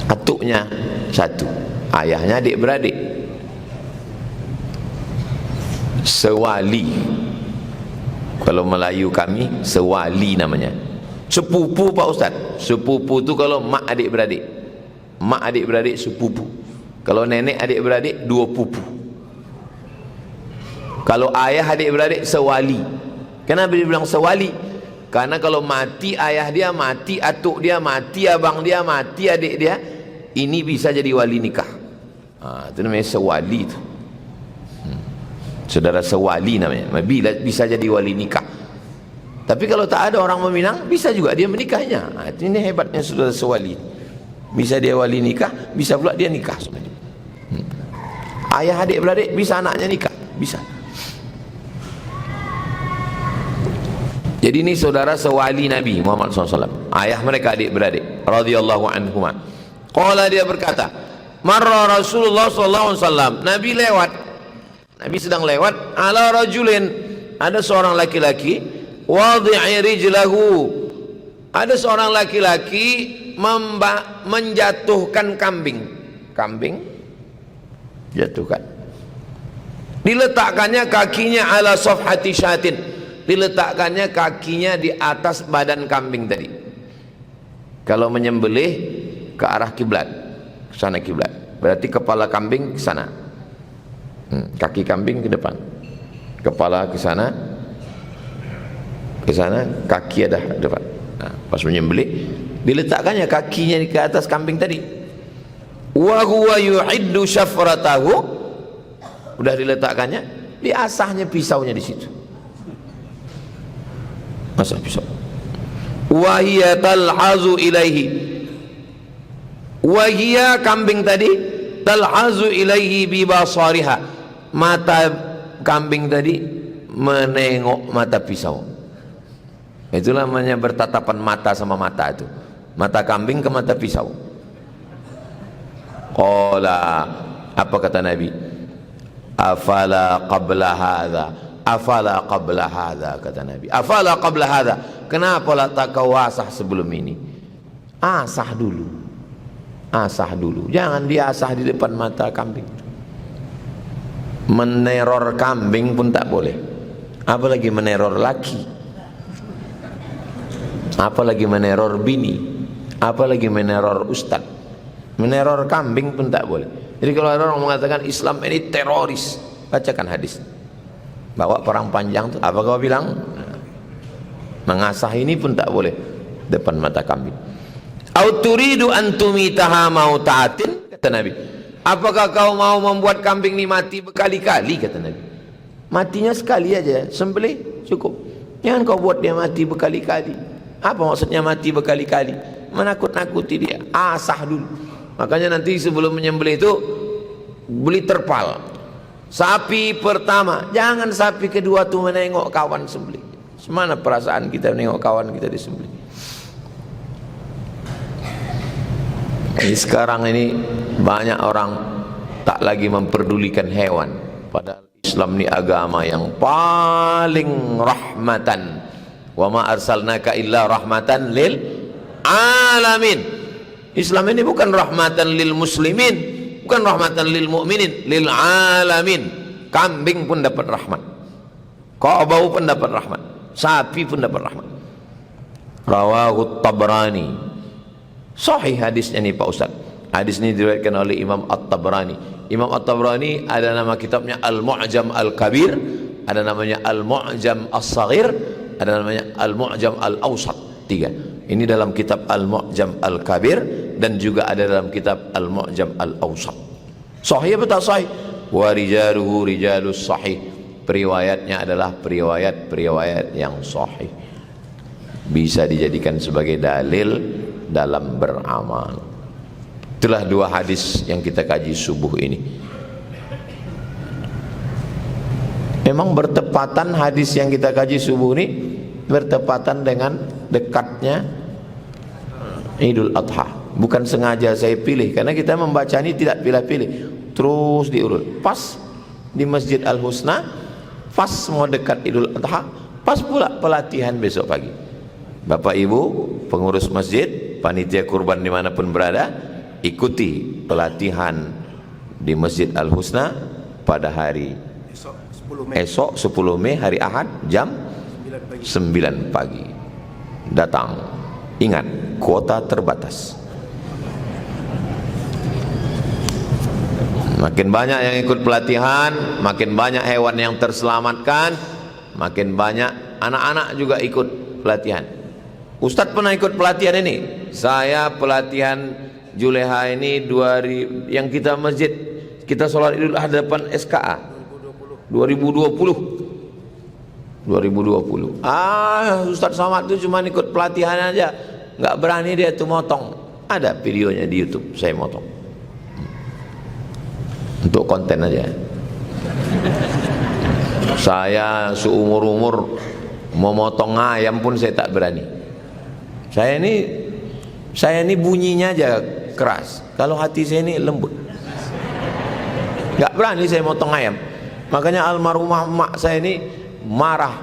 Atuknya satu, ayahnya adik-beradik, sewali. Kalau Melayu kami sewali namanya. Sepupu Pak Ustaz. Sepupu itu kalau mak adik-beradik. Mak adik-beradik sepupu. Kalau nenek adik-beradik dua pupu. Kalau ayah adik-beradik sewali. Kenapa dia bilang sewali? Karena kalau mati ayah dia, mati atuk dia, mati abang dia, mati adik dia, ini bisa jadi wali nikah. Itu namanya sewali itu. Saudara sewali namanya, bisa jadi wali nikah. Tapi kalau tak ada orang meminang, bisa juga dia menikahnya. Ini hebatnya saudara sewali. Bisa dia wali nikah, bisa pula dia nikah sebenarnya. Ayah adik beradik bisa anaknya nikah, bisa. Jadi ini saudara sewali Nabi Muhammad SAW. Ayah mereka adik beradik, radhiyallahu anhuma. Qala, dia berkata, marra Rasulullah SAW, Nabi lewat. Nabi sedang lewat, ala rajulin, ada seorang laki-laki, wadhi'i rijlahu, ada seorang laki-laki menjatuhkan kambing. Kambing jatuhkan, diletakkannya kakinya ala safhati syatin, diletakkannya kakinya di atas badan kambing tadi. Kalau menyembelih ke arah kiblat, ke sana kiblat, berarti kepala kambing ke sana, kaki kambing ke depan, kepala ke sana, kaki ada depan. Nah, pas menyembelih diletakkannya kakinya ke atas kambing tadi. Wa huwa yuhiddu syafratahu, udah diletakkannya, diasahnya pisaunya di situ. Asah pisau. Wa hiya talhazu ilaihi, wa hiya kambing tadi talhazu ilaihi bi basariha, mata kambing tadi menengok mata pisau. Itulah namanya bertatapan mata sama mata itu. Mata kambing ke mata pisau. Qala, apa kata Nabi? Afala qabla hadha, afala qabla hadha, kata Nabi. Afala qabla hadha, kenapa lah tak kau asah sebelum ini? Asah dulu. Asah dulu. Jangan diasah di depan mata kambing. Meneror kambing pun tak boleh. Apalagi meneror laki. Apalagi meneror bini, apalagi meneror ustad. Meneror kambing pun tak boleh. Jadi kalau ada orang mengatakan Islam ini teroris, bacakan hadis. Bawa perang panjang tuh, apa kau bilang? Mengasah ini pun tak boleh depan mata kambing. Au turidu an tumitaha mauta'atin, kata Nabi. Apakah kau mau membuat kambing ini mati berkali-kali, kata Nabi. Matinya sekali aja, sembelih cukup. Jangan kau buat dia mati berkali-kali. Apa maksudnya mati berkali-kali? Menakut-nakuti dia. Asah dulu. Makanya nanti sebelum menyembelih itu beli terpal. Sapi pertama, jangan sapi kedua tuh menengok kawan sembelih. Semana perasaan kita menengok kawan kita disembelih? Jadi sekarang ini banyak orang tak lagi memperdulikan hewan. Padahal Islam ini agama yang paling rahmatan. Wa ma arsalnaka illa rahmatan lil alamin. Islam ini bukan rahmatan lil muslimin, bukan rahmatan lil mu'minin, lil alamin. Kambing pun dapat rahmat, kerbau pun dapat rahmat, sapi pun dapat rahmat. Rawahu Tabrani. Sahih hadisnya nih Pak Ustaz. Hadis ini diriwayatkan oleh Imam At-Tabrani. Imam At-Tabrani ada nama kitabnya Al-Mu'jam Al-Kabir, ada namanya Al-Mu'jam As-Saghir, ada namanya Al-Mu'jam Al-Awsat. 3. Ini dalam kitab Al-Mu'jam Al-Kabir dan juga ada dalam kitab Al-Mu'jam Al-Awsat. Sahih atau tak sahih? Wa rijaluhu rijalus sahih. Periwayatnya adalah periwayat yang sahih. Bisa dijadikan sebagai dalil dalam beramal. Itulah dua hadis yang kita kaji subuh ini. Memang bertepatan hadis yang kita kaji subuh ini bertepatan dengan dekatnya Idul Adha. Bukan sengaja saya pilih, karena kita membaca ini tidak pilih-pilih, terus diurut. Pas di Masjid Al-Husna, pas mau dekat Idul Adha, pas pula pelatihan besok pagi. Bapak Ibu pengurus masjid, panitia kurban dimanapun berada, ikuti pelatihan di Masjid Al-Husna pada hari esok 10 Mei hari Ahad jam 9 pagi. Datang. Ingat, kuota terbatas. Makin banyak yang ikut pelatihan, makin banyak hewan yang terselamatkan, makin banyak anak-anak juga ikut pelatihan. Ustadz pernah ikut pelatihan ini. Saya pelatihan Juleha ini 2000, yang kita masjid, kita sholat Idul Adha depan SKA 2020. Ustadz Somad itu cuma ikut pelatihan aja, nggak berani dia tuh motong. Ada videonya di YouTube, saya motong untuk konten aja. Saya seumur-umur mau motong ayam pun saya tak berani. Saya ini bunyinya aja keras, kalau hati saya ini lembut. Nggak berani saya motong ayam. Makanya almarhumah mak saya ini marah,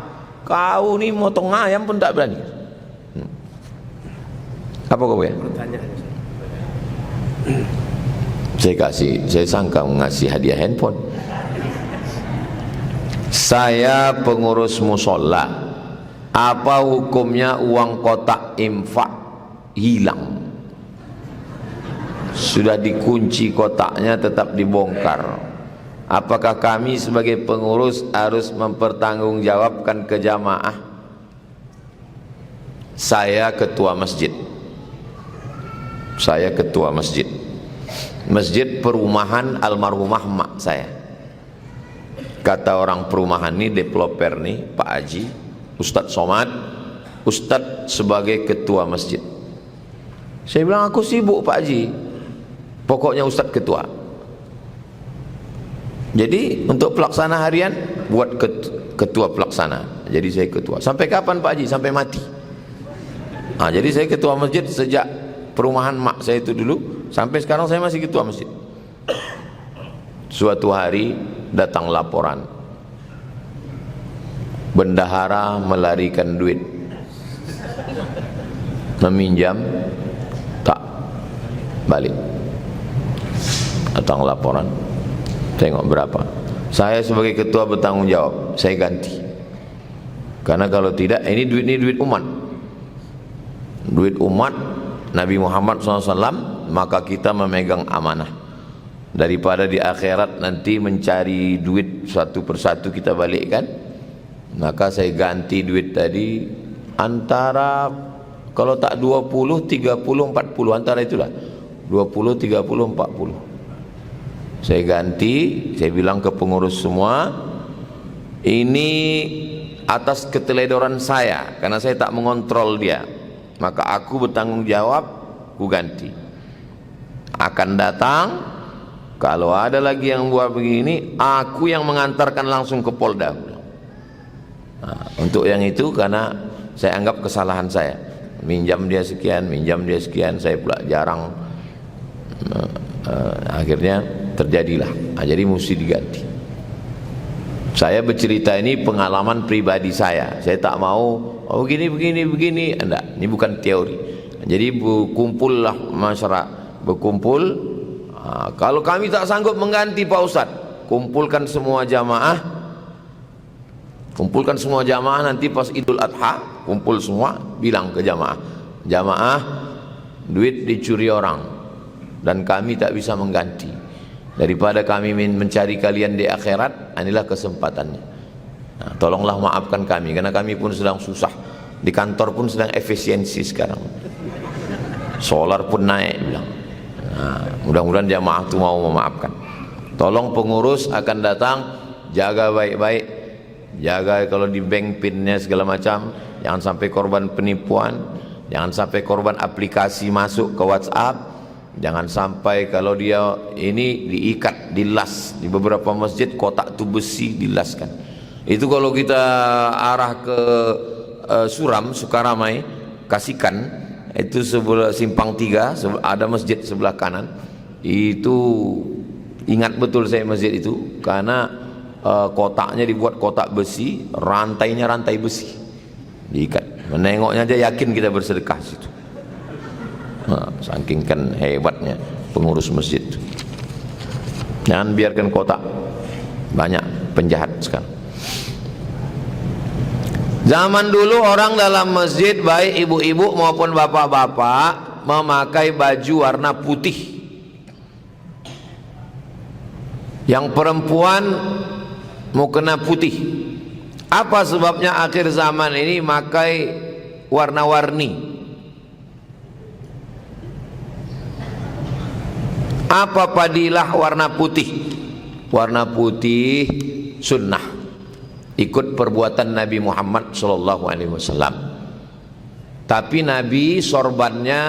kau nih motong ayam pun tak berani. Apa kau ya? Saya sangka ngasih hadiah handphone. Saya pengurus musola. Apa hukumnya uang kotak infak hilang? Sudah dikunci kotaknya tetap dibongkar. Apakah kami sebagai pengurus harus mempertanggungjawabkan ke jamaah? Saya ketua masjid. Saya ketua masjid. Masjid perumahan almarhumah mak saya. Kata orang perumahan ini, developer nih, Pak Haji, Ustadz Somad, Ustadz sebagai ketua masjid. Saya bilang, aku sibuk Pak Haji, pokoknya Ustadz ketua. Jadi untuk pelaksana harian buat ketua pelaksana. Jadi saya ketua. Sampai kapan Pak Haji? Sampai mati. Nah, jadi saya ketua masjid sejak perumahan mak saya itu dulu sampai sekarang saya masih ketua masjid. Suatu hari datang laporan, bendahara melarikan duit, meminjam tak balik. Datang laporan, tengok berapa. Saya sebagai ketua bertanggung jawab, saya ganti. Karena kalau tidak, ini duit umat. Duit umat Nabi Muhammad SAW, maka kita memegang amanah. Daripada di akhirat nanti mencari duit satu persatu kita balikkan, maka saya ganti duit tadi antara, kalau tak 20, 30, 40, antara itulah 20, 30, 40. Saya ganti, saya bilang ke pengurus semua, ini atas keteledoran saya, karena saya tak mengontrol dia, maka aku bertanggung jawab, aku ganti. Akan datang, kalau ada lagi yang buat begini, aku yang mengantarkan langsung ke Polda. Nah, untuk yang itu karena saya anggap kesalahan saya, minjam dia sekian, saya pula jarang, akhirnya terjadilah. Nah, jadi mesti diganti. Saya bercerita ini pengalaman pribadi saya tak mau begini, enggak, ini bukan teori. Jadi berkumpullah masyarakat, berkumpul. Kalau kami tak sanggup mengganti Pak Ustadz, kumpulkan semua jamaah nanti pas Idul Adha, kumpul semua, bilang ke jamaah duit dicuri orang dan kami tak bisa mengganti. Daripada kami mencari kalian di akhirat, inilah kesempatannya. Tolonglah maafkan kami, karena kami pun sedang susah, di kantor pun sedang efisiensi sekarang. solar pun naik bilang. Nah, mudah-mudahan jamaah itu mau memaafkan. Tolong pengurus akan datang, jaga baik-baik, jaga kalau di bank pinnya segala macam, jangan sampai korban penipuan, jangan sampai korban aplikasi masuk ke WhatsApp, jangan sampai kalau dia ini diikat, dilas di beberapa masjid kotak itu besi dilaskan. Itu kalau kita arah ke Suram, Sukaramai, Kasikan, itu sebelah simpang 3 ada masjid sebelah kanan. Itu ingat betul saya masjid itu karena kotaknya dibuat kotak besi, rantainya rantai besi diikat. Menengoknya aja yakin kita bersedekah situ. Nah, saking kan hebatnya pengurus masjid. Jangan biarkan kotak, banyak penjahat sekarang. Zaman dulu orang dalam masjid baik ibu-ibu maupun bapak-bapak memakai baju warna putih. Yang perempuan mukena putih. Apa sebabnya akhir zaman ini pakai warna-warni? Apa padilah warna putih? Warna putih sunnah, ikut perbuatan Nabi Muhammad SAW. Tapi Nabi sorbannya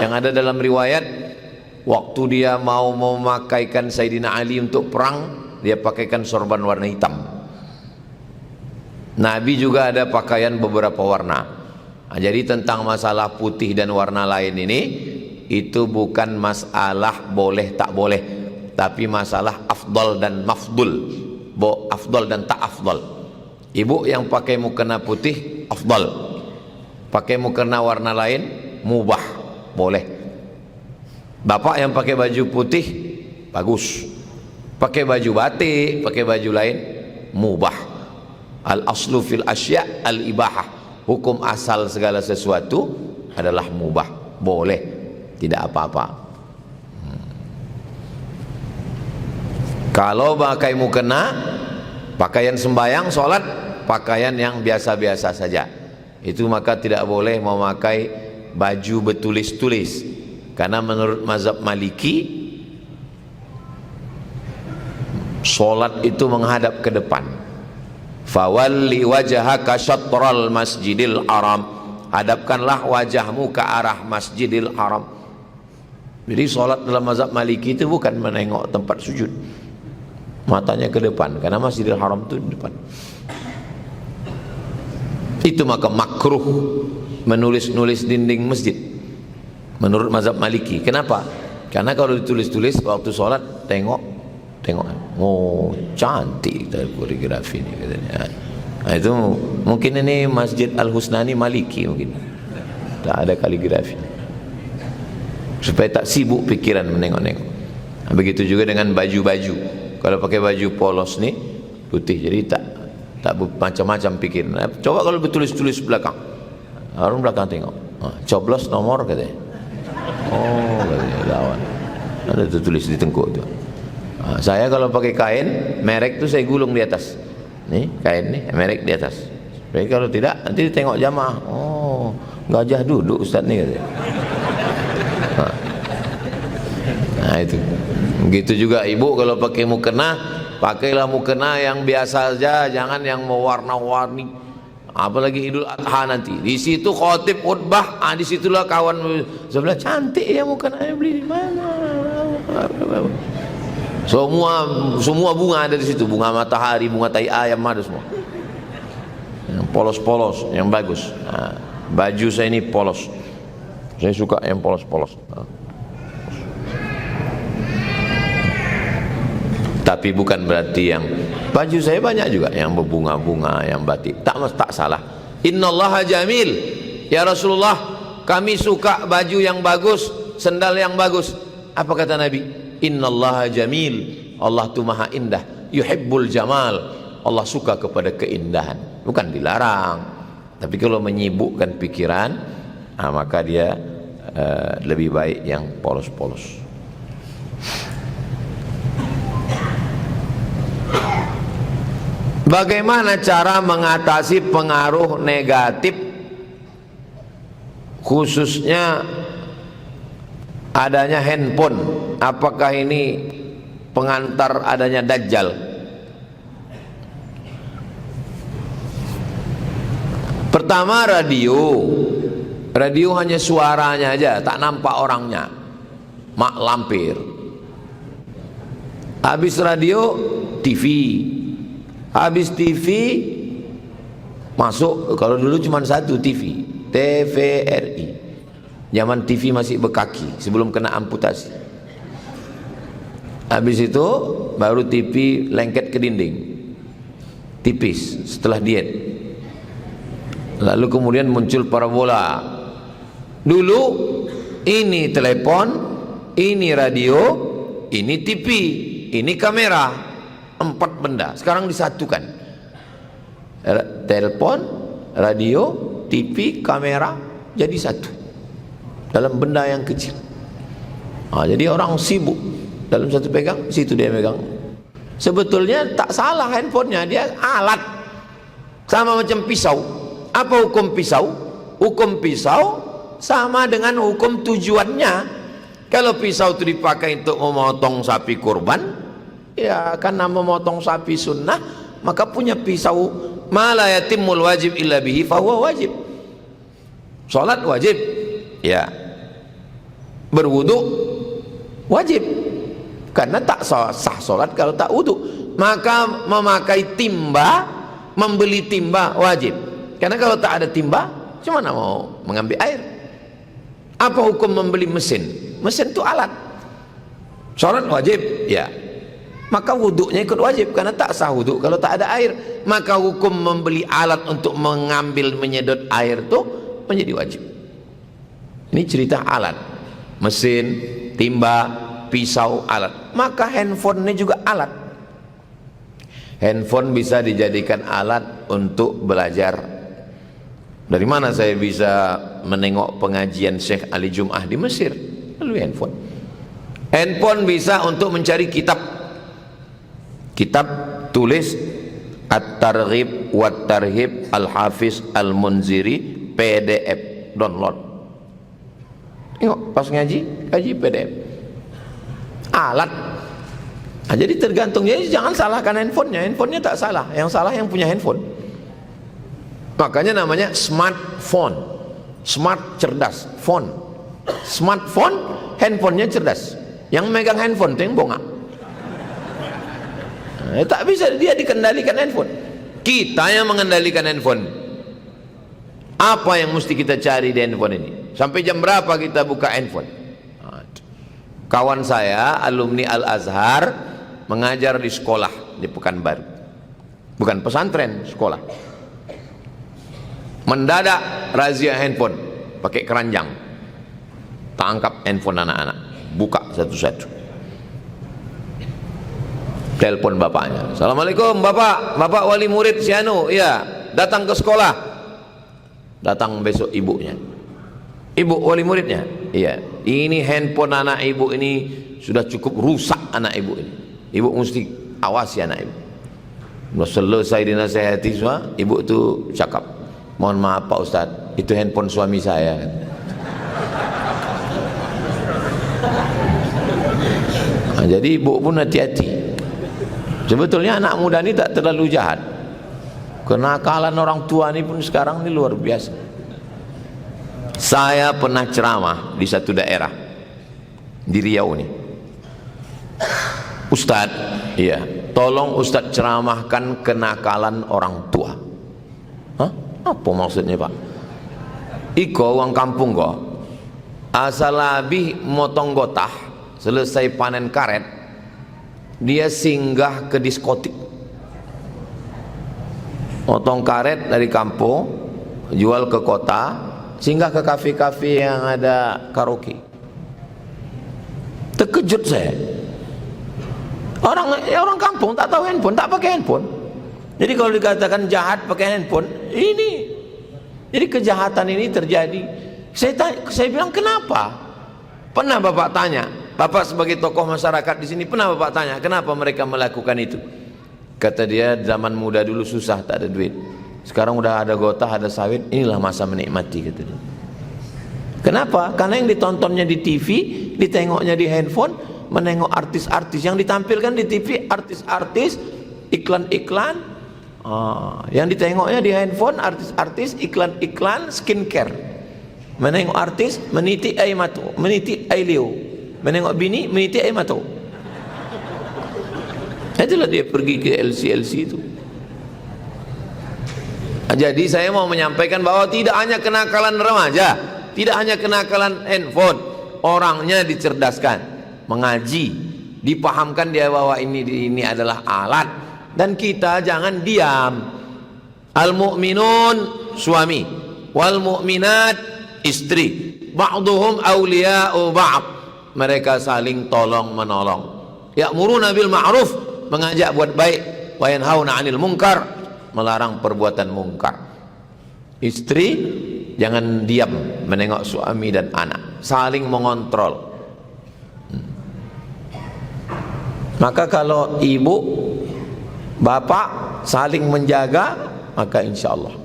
yang ada dalam riwayat, waktu dia mau memakaikan Sayyidina Ali untuk perang, dia pakaikan sorban warna hitam. Nabi juga ada pakaian beberapa warna. Nah, jadi tentang masalah putih dan warna lain ini, itu bukan masalah boleh tak boleh, tapi masalah afdal dan mafdul, afdal dan tak afdal. Ibu yang pakai mukena putih afdal, pakai mukena warna lain mubah, boleh. Bapak yang pakai baju putih bagus, pakai baju batik, pakai baju lain mubah. Al aslu fil asya al ibahah, hukum asal segala sesuatu adalah mubah, boleh, tidak apa-apa. Kalau pakai mukena, pakaian sembahyang, sholat, pakaian yang biasa-biasa saja, itu maka tidak boleh memakai baju bertulis-tulis. Karena menurut mazhab Maliki, sholat itu menghadap ke depan. Fawalli wajhaka syatral masjidil haram, hadapkanlah wajahmu ke arah masjidil haram. Jadi sholat dalam mazhab Maliki itu bukan menengok tempat sujud, matanya ke depan, karena masjidil haram itu di depan. Itu maka makruh menulis-nulis dinding masjid menurut mazhab Maliki. Kenapa? Karena kalau ditulis-tulis waktu sholat, tengok, oh cantik koreografi ini katanya. Nah, itu mungkin ini Masjid Al Husnani Maliki, mungkin tak ada kaligrafi, supaya tak sibuk pikiran menengok-nengok. Nah, begitu juga dengan baju-baju. Kalau pakai baju polos nih putih, jadi tak macam-macam pikir. Nah, coba kalau bertulis-tulis belakang, orang belakang tengok, coblos nomor katanya. Oh, lawan. Ada tertulis di tengkuk tu. Saya kalau pakai kain merek tu saya gulung di atas. Nih kain nih merek di atas. Jadi kalau tidak nanti tengok jamaah. Oh, gajah duduk ustaz ni katanya. Nah itu. Begitu juga ibu kalau pakai mukena, pakailah mukena yang biasa saja, jangan yang mewarna-warni. Apalagi Idul Adha nanti, di situ khotib khutbah, di situlah kawan sebelah cantik ya mukena, beli di mana? Semua bunga ada di situ, bunga matahari, bunga tai ayam ada semua. Yang polos-polos, yang bagus. Nah, baju saya ini polos. Saya suka yang polos-polos. Tapi bukan berarti yang baju saya banyak juga yang berbunga-bunga, yang batik. Tak salah. Innallaha jamil. Ya Rasulullah, kami suka baju yang bagus, sendal yang bagus. Apa kata Nabi? Innallaha jamil. Allah itu maha indah. Yuhibbul jamal. Allah suka kepada keindahan. Bukan dilarang. Tapi kalau menyibukkan pikiran, maka dia lebih baik yang polos-polos. Bagaimana cara mengatasi pengaruh negatif, khususnya adanya handphone, apakah ini pengantar adanya Dajjal? Pertama, radio hanya suaranya aja, tak nampak orangnya, mak lampir. Habis radio, TV. Habis TV, masuk, kalau dulu cuma satu TV, TVRI. Zaman TV masih berkaki sebelum kena amputasi. Habis itu baru TV lengket ke dinding, tipis setelah diet. Lalu kemudian muncul parabola. Dulu ini telepon, ini radio, ini TV, ini kamera, 4 benda. Sekarang disatukan, telepon, radio, TV, kamera jadi satu dalam benda yang kecil. Jadi orang sibuk dalam satu pegang, situ dia pegang. Sebetulnya tak salah handphonenya, dia alat, sama macam pisau. Apa hukum pisau? Hukum pisau sama dengan hukum tujuannya. Kalau pisau itu dipakai untuk memotong sapi kurban, ya karena memotong sapi sunnah, maka punya pisau. Ma la yatimul wajib illa bihi fahuwa wajib. Salat wajib, ya. Berwudu wajib, karena tak sah salat kalau tak wudu. Maka memakai timba, membeli timba wajib, karena kalau tak ada timba, gimana mau mengambil air? Apa hukum membeli mesin? Mesin itu alat. Salat wajib, ya. Maka wuduknya ikut wajib, karena tak sah wuduk kalau tak ada air. Maka hukum membeli alat untuk mengambil, menyedot air itu menjadi wajib. Ini cerita alat, mesin, timba, pisau, alat. Maka handphone ini juga alat. Handphone bisa dijadikan alat untuk belajar. Dari mana saya bisa menengok pengajian Syekh Ali Jum'ah di Mesir? Melalui handphone. Handphone bisa untuk mencari kitab. Kitab tulis At-Targhib wa Tarhib Al-Hafiz Al-Munziri PDF, download. Tengok pas ngaji PDF. Alat. Jadi tergantung. Jadi jangan salahkan handphonenya. Handphonenya tak salah, yang salah yang punya handphone. Makanya namanya smartphone. Smart, cerdas, phone. Smartphone, handphonenya cerdas. Yang megang handphone itu yang bongak. Tak bisa dia dikendalikan handphone. Kita yang mengendalikan handphone. Apa yang mesti kita cari di handphone ini? Sampai jam berapa kita buka handphone? Kawan saya alumni Al-Azhar mengajar di sekolah di Pekanbaru, bukan pesantren, sekolah. Mendadak razia handphone pakai keranjang, tangkap handphone anak-anak, buka satu-satu. Telepon bapaknya, Assalamualaikum bapak wali murid si Anu, iya, datang ke sekolah. Datang besok ibunya, ibu wali muridnya, iya, ini handphone anak ibu ini sudah cukup rusak anak ibu ini, ibu mesti awasi anak ibu. Sudah selesai dinasihati semua, ibu tu cakap, mohon maaf Pak Ustadz, itu handphone suami saya. Jadi ibu pun hati-hati. Sebetulnya anak muda ini tak terlalu jahat. Kenakalan orang tua ini pun sekarang ini luar biasa. Saya pernah ceramah di satu daerah di Riau ini. Ustadz, iya, tolong Ustadz ceramahkan kenakalan orang tua. Hah? Apa maksudnya Pak? Iko uang kampung kok, asal habis motong gotah, selesai panen karet, dia singgah ke diskotik, motong karet dari kampung, jual ke kota, singgah ke kafe-kafe yang ada karaoke. Terkejut saya. Orang kampung tak tahu handphone, tak pakai handphone. Jadi kalau dikatakan jahat pakai handphone, ini. Jadi kejahatan ini terjadi. Saya bilang kenapa? Pernah Bapak tanya? Bapak sebagai tokoh masyarakat di sini pernah Bapak tanya kenapa mereka melakukan itu? Kata dia, zaman muda dulu susah, tak ada duit. Sekarang udah ada gotah, ada sawit, inilah masa menikmati, kata dia. Kenapa? Karena yang ditontonnya di TV ditengoknya di handphone, menengok artis-artis yang ditampilkan di TV, artis-artis, iklan-iklan, yang ditengoknya di handphone, artis-artis, iklan-iklan skincare. Menengok artis, meniti air mata, meniti air liu. Menengok bini, meniti air mata. Itulah dia pergi ke LC itu. Jadi saya mau menyampaikan bahwa tidak hanya kenakalan remaja, tidak hanya kenakalan handphone, orangnya dicerdaskan, mengaji, dipahamkan dia bahwa ini adalah alat, dan kita jangan diam. Al mu'minun suami, wal mu'minat istri, ba'duhum awliya'u ba'd, mereka saling tolong menolong. Ya'muruna bil ma'ruf, mengajak buat baik, wa yanhauna 'anil munkar, melarang perbuatan mungkar. Istri jangan diam menengok suami dan anak, saling mengontrol. Maka kalau ibu bapak saling menjaga, maka insya Allah.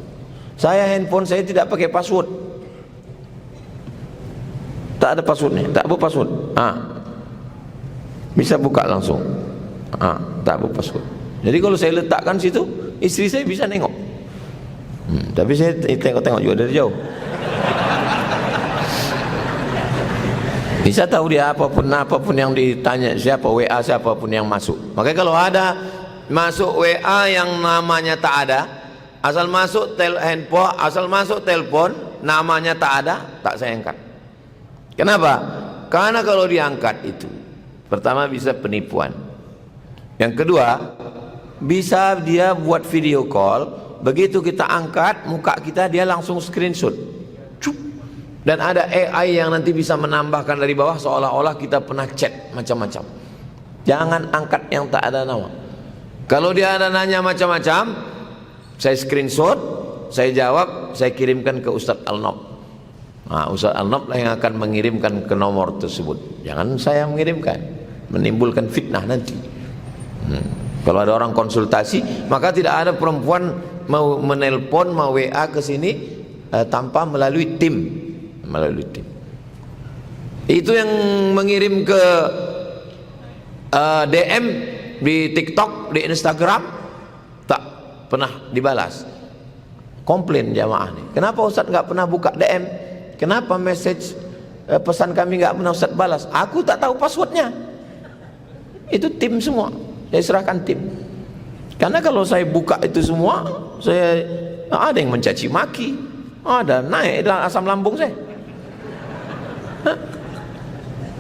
Saya handphone saya tidak pakai password, tak ada passwordnya, tak ada password. Bisa buka langsung, tak ada password. Jadi kalau saya letakkan situ, istri saya bisa nengok. Tapi saya tengok-tengok juga dari jauh. Bisa tahu dia apapun yang ditanya, siapa WA siapapun yang masuk. Makanya kalau ada masuk WA yang namanya tak ada, asal masuk handphone, asal masuk telepon namanya tak ada, tak saya angkat. Kenapa? Karena kalau diangkat itu, pertama bisa penipuan. Yang kedua, bisa dia buat video call, begitu kita angkat muka kita, dia langsung screenshot. Dan ada AI yang nanti bisa menambahkan dari bawah seolah-olah kita pernah chat macam-macam. Jangan angkat yang tak ada nama. Kalau dia ada nanya macam-macam, saya screenshot, saya jawab, saya kirimkan ke Ustadz Al-Nob. Ustadz Al-Nob lah yang akan mengirimkan ke nomor tersebut. Jangan saya mengirimkan, menimbulkan fitnah nanti. Kalau ada orang konsultasi, maka tidak ada perempuan mau menelpon, mau WA ke sini tanpa melalui tim. Itu yang mengirim ke DM di TikTok, di Instagram, tak pernah dibalas. Komplain jamaah nih. Kenapa Ustaz nggak pernah buka DM? Kenapa message pesan kami nggak pernah Ustaz balas? Aku tak tahu passwordnya. Itu tim semua. Saya serahkan tim. Karena kalau saya buka itu semua, saya ada yang mencaci maki, ada naik dalam asam lambung saya.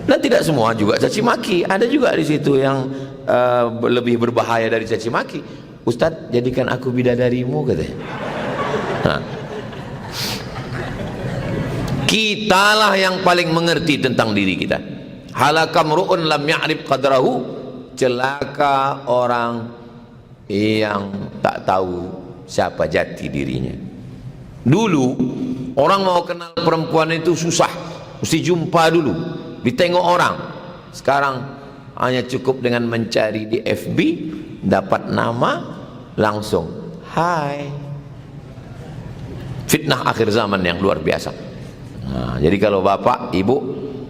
Dan tidak semua juga caci maki, ada juga di situ yang lebih berbahaya dari caci maki. Ustadz, jadikan aku bidadarimu, katanya. Kitalah yang paling mengerti tentang diri kita. Halakam ru'un lam ya'rif qadrahu, celaka orang yang tak tahu siapa jati dirinya. Dulu orang mau kenal perempuan itu susah, mesti jumpa dulu, ditengok orang. Sekarang hanya cukup dengan mencari di FB, dapat nama, langsung hai. Fitnah akhir zaman yang luar biasa. Jadi kalau bapak ibu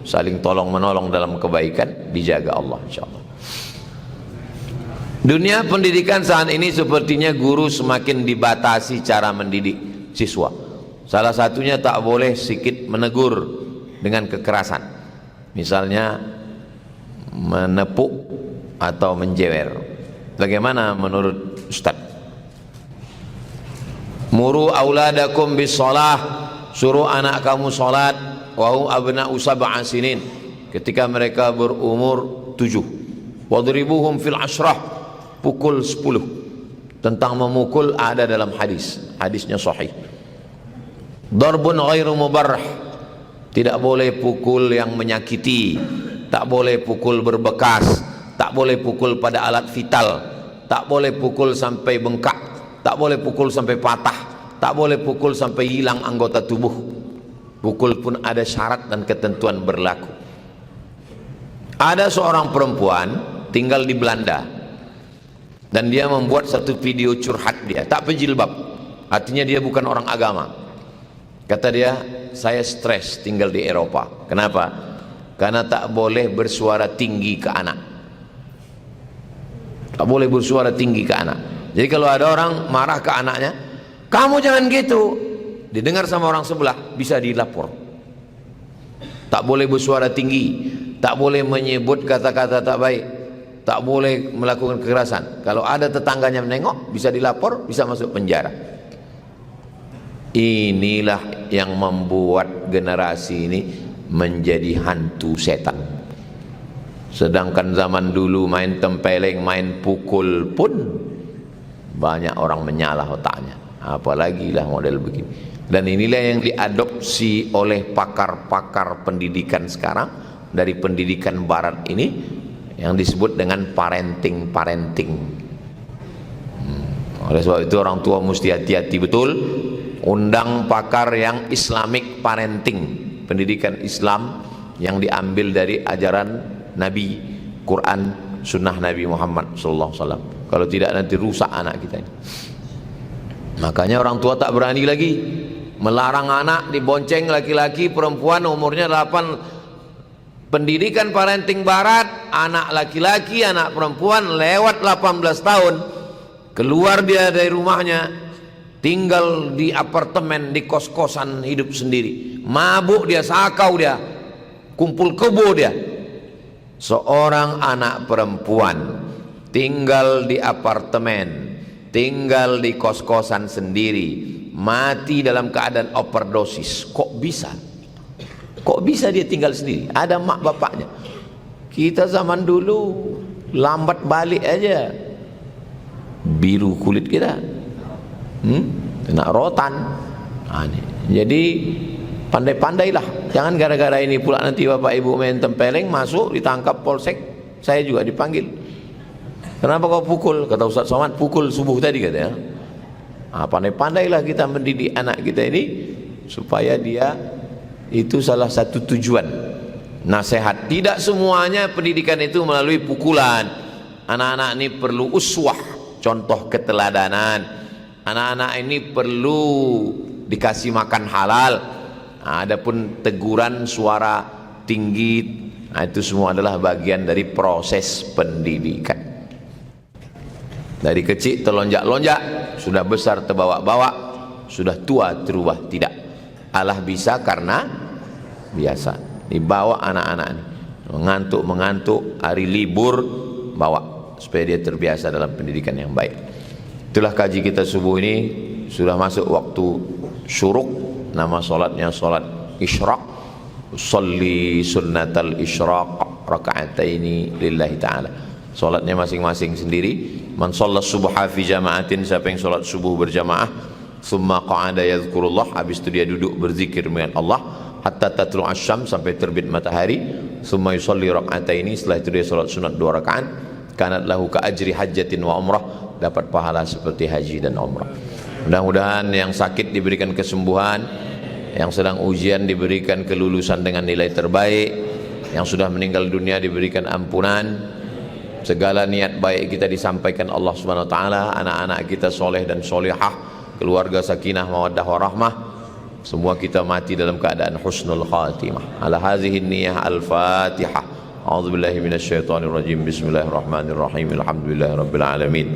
saling tolong menolong dalam kebaikan, dijaga Allah insyaallah. Dunia pendidikan saat ini sepertinya guru semakin dibatasi cara mendidik siswa. Salah satunya tak boleh sedikit menegur dengan kekerasan, misalnya menepuk atau menjewer. Bagaimana menurut Ustaz? Muru auladakum bis shalah, suruh anak kamu salat, wa hum abna'u sab'a sinin, ketika mereka berumur 7. Wadribuhum fil ashrah, pukul 10. Tentang memukul ada dalam hadisnya sahih. Darbun ghairu mubarrah, tidak boleh pukul yang menyakiti, tak boleh pukul berbekas, tak boleh pukul pada alat vital, tak boleh pukul sampai bengkak, tak boleh pukul sampai patah, tak boleh pukul sampai hilang anggota tubuh. Pukul pun ada syarat dan ketentuan berlaku. Ada seorang perempuan tinggal di Belanda, dan dia membuat satu video curhat dia, tak berjilbab, artinya dia bukan orang agama. Kata dia, saya stres tinggal di Eropa. Kenapa? karena tak boleh bersuara tinggi ke anak. Tak boleh bersuara tinggi ke anak. Jadi kalau ada orang marah ke anaknya, kamu jangan gitu, didengar sama orang sebelah, bisa dilapor. Tak boleh bersuara tinggi, tak boleh menyebut kata-kata tak baik, tak boleh melakukan kekerasan. Kalau ada tetangganya menengok, bisa dilapor, bisa masuk penjara. Inilah yang membuat generasi ini menjadi hantu setan. Sedangkan zaman dulu main tempeleng, main pukul pun banyak orang menyalah otaknya, apalagi lah model begini. Dan inilah yang diadopsi oleh pakar-pakar pendidikan sekarang dari pendidikan barat ini, yang disebut dengan parenting. Oleh sebab itu orang tua mesti hati-hati betul, undang pakar yang Islamic parenting, pendidikan Islam yang diambil dari ajaran Nabi, Quran, sunnah Nabi Muhammad SAW. Kalau tidak nanti rusak anak kita ini. Makanya orang tua tak berani lagi melarang anak dibonceng laki-laki, perempuan umurnya 8. Pendidikan parenting barat, anak laki-laki, anak perempuan lewat 18 tahun keluar dia dari rumahnya, tinggal di apartemen, di kos-kosan, hidup sendiri, mabuk dia, sakau dia, kumpul kebo dia. Seorang anak perempuan tinggal di apartemen, tinggal di kos-kosan sendiri, mati dalam keadaan overdosis. Kok bisa? Kok bisa dia tinggal sendiri? Ada mak bapaknya. Kita zaman dulu lambat balik aja, biru kulit kita, kena rotan. Jadi pandai-pandailah, jangan gara-gara ini pula nanti bapak ibu main tempeleng masuk ditangkap polsek. Saya juga dipanggil. Kenapa kau pukul? Kata Ustaz Somad, pukul subuh tadi katanya. Pandai-pandailah kita mendidik anak kita ini supaya dia, itu salah satu tujuan nasihat. Tidak semuanya pendidikan itu melalui pukulan. Anak-anak ini perlu uswah, contoh keteladanan. Anak-anak ini perlu dikasih makan halal. Adapun teguran suara tinggi, itu semua adalah bagian dari proses pendidikan. Dari kecil terlonjak-lonjak, sudah besar terbawa-bawa, sudah tua terubah tidak. Allah bisa karena biasa. Dibawa anak-anak ini mengantuk, hari libur bawa supaya dia terbiasa dalam pendidikan yang baik. Itulah kaji kita subuh ini. Sudah masuk waktu syuruk. Nama solatnya solat isyraq. Sholli sunnatal isyraq raka'ataini lillahi ta'ala. Solatnya masing-masing sendiri. Man shalla subha fi jama'atin, siapa yang solat subuh berjamaah, summa qa'ada yadhkurullah, habis itu dia duduk berzikir dengan Allah hatta tatlu asyam, sampai terbit matahari, summa yusalli raka'ataini, setelah itu dia solat sunat 2 rakaat, kanat lahu ka ajri hajjatin wa umrah, dapat pahala seperti haji dan umrah. Mudah-mudahan yang sakit diberikan kesembuhan, yang sedang ujian diberikan kelulusan dengan nilai terbaik, yang sudah meninggal dunia diberikan ampunan. Segala niat baik kita disampaikan Allah Subhanahu wa taala, anak-anak kita soleh dan solehah, keluarga sakinah mawaddah warahmah, semua kita mati dalam keadaan husnul khatimah. Ala hadhihi niyyah al-Fatihah. A'udzubillahi minasyaitonir rajim. Bismillahirrahmanirrahim. Alhamdulillahirabbil alamin.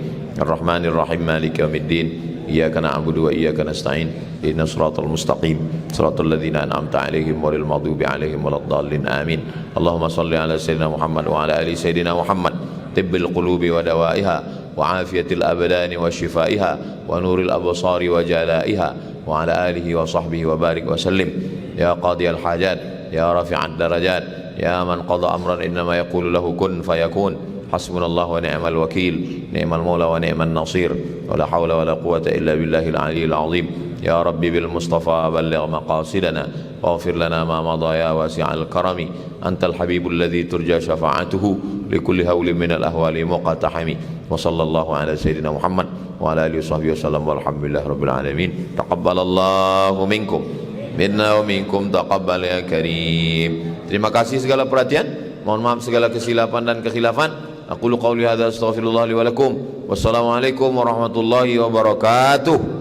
Arrahmanir rahim. Maliki yaumiddin. Iyyaka na'budu wa iyyaka nasta'in. Ihdinas siratal mustaqim. Siratal ladzina an'amta 'alaihim ghairil maghdubi 'alaihim waladdallin. Amin. Allahumma shalli 'ala sayyidina Muhammad wa 'ala ali sayyidina Muhammad. Tibbil qulubi wa dawaiha wa afiyatil abdani wa shifaiha wa nuril absari wa jalaiha wa 'ala alihi wa sahbihi wa barik wa sallim. Ya qadiyal hajat, ya rafi'ad darajat, ya man qada amran innama yaqulu lahu kun fayakun. Hasbunallahu wa ni'mal wakil, ni'mal maula wa ni'man nasir, wa la hawla wa la quwwata illa billahil aliyyil azim. Ya Rabbi bil Mustafa balligh maqasidana waghfir lana ma madha ya wasi'al karami. Antal habibul ladzi turja syafa'atuhu likulli hawlin minal ahwali muqatahami. Wa sallallahu ala sayyidina Muhammad wa ala alihi washabbihi wasallam walhamdulillahi rabbil alamin. Taqabbalallahu minkum minna wa minkum taqabbal ya karim. Terima kasih segala perhatian. Mohon maaf segala kesilapan dan kekhilafan. Aqulu qawli hadza astaghfirullah li wa lakum. Wassalamualaikum warahmatullahi wabarakatuh.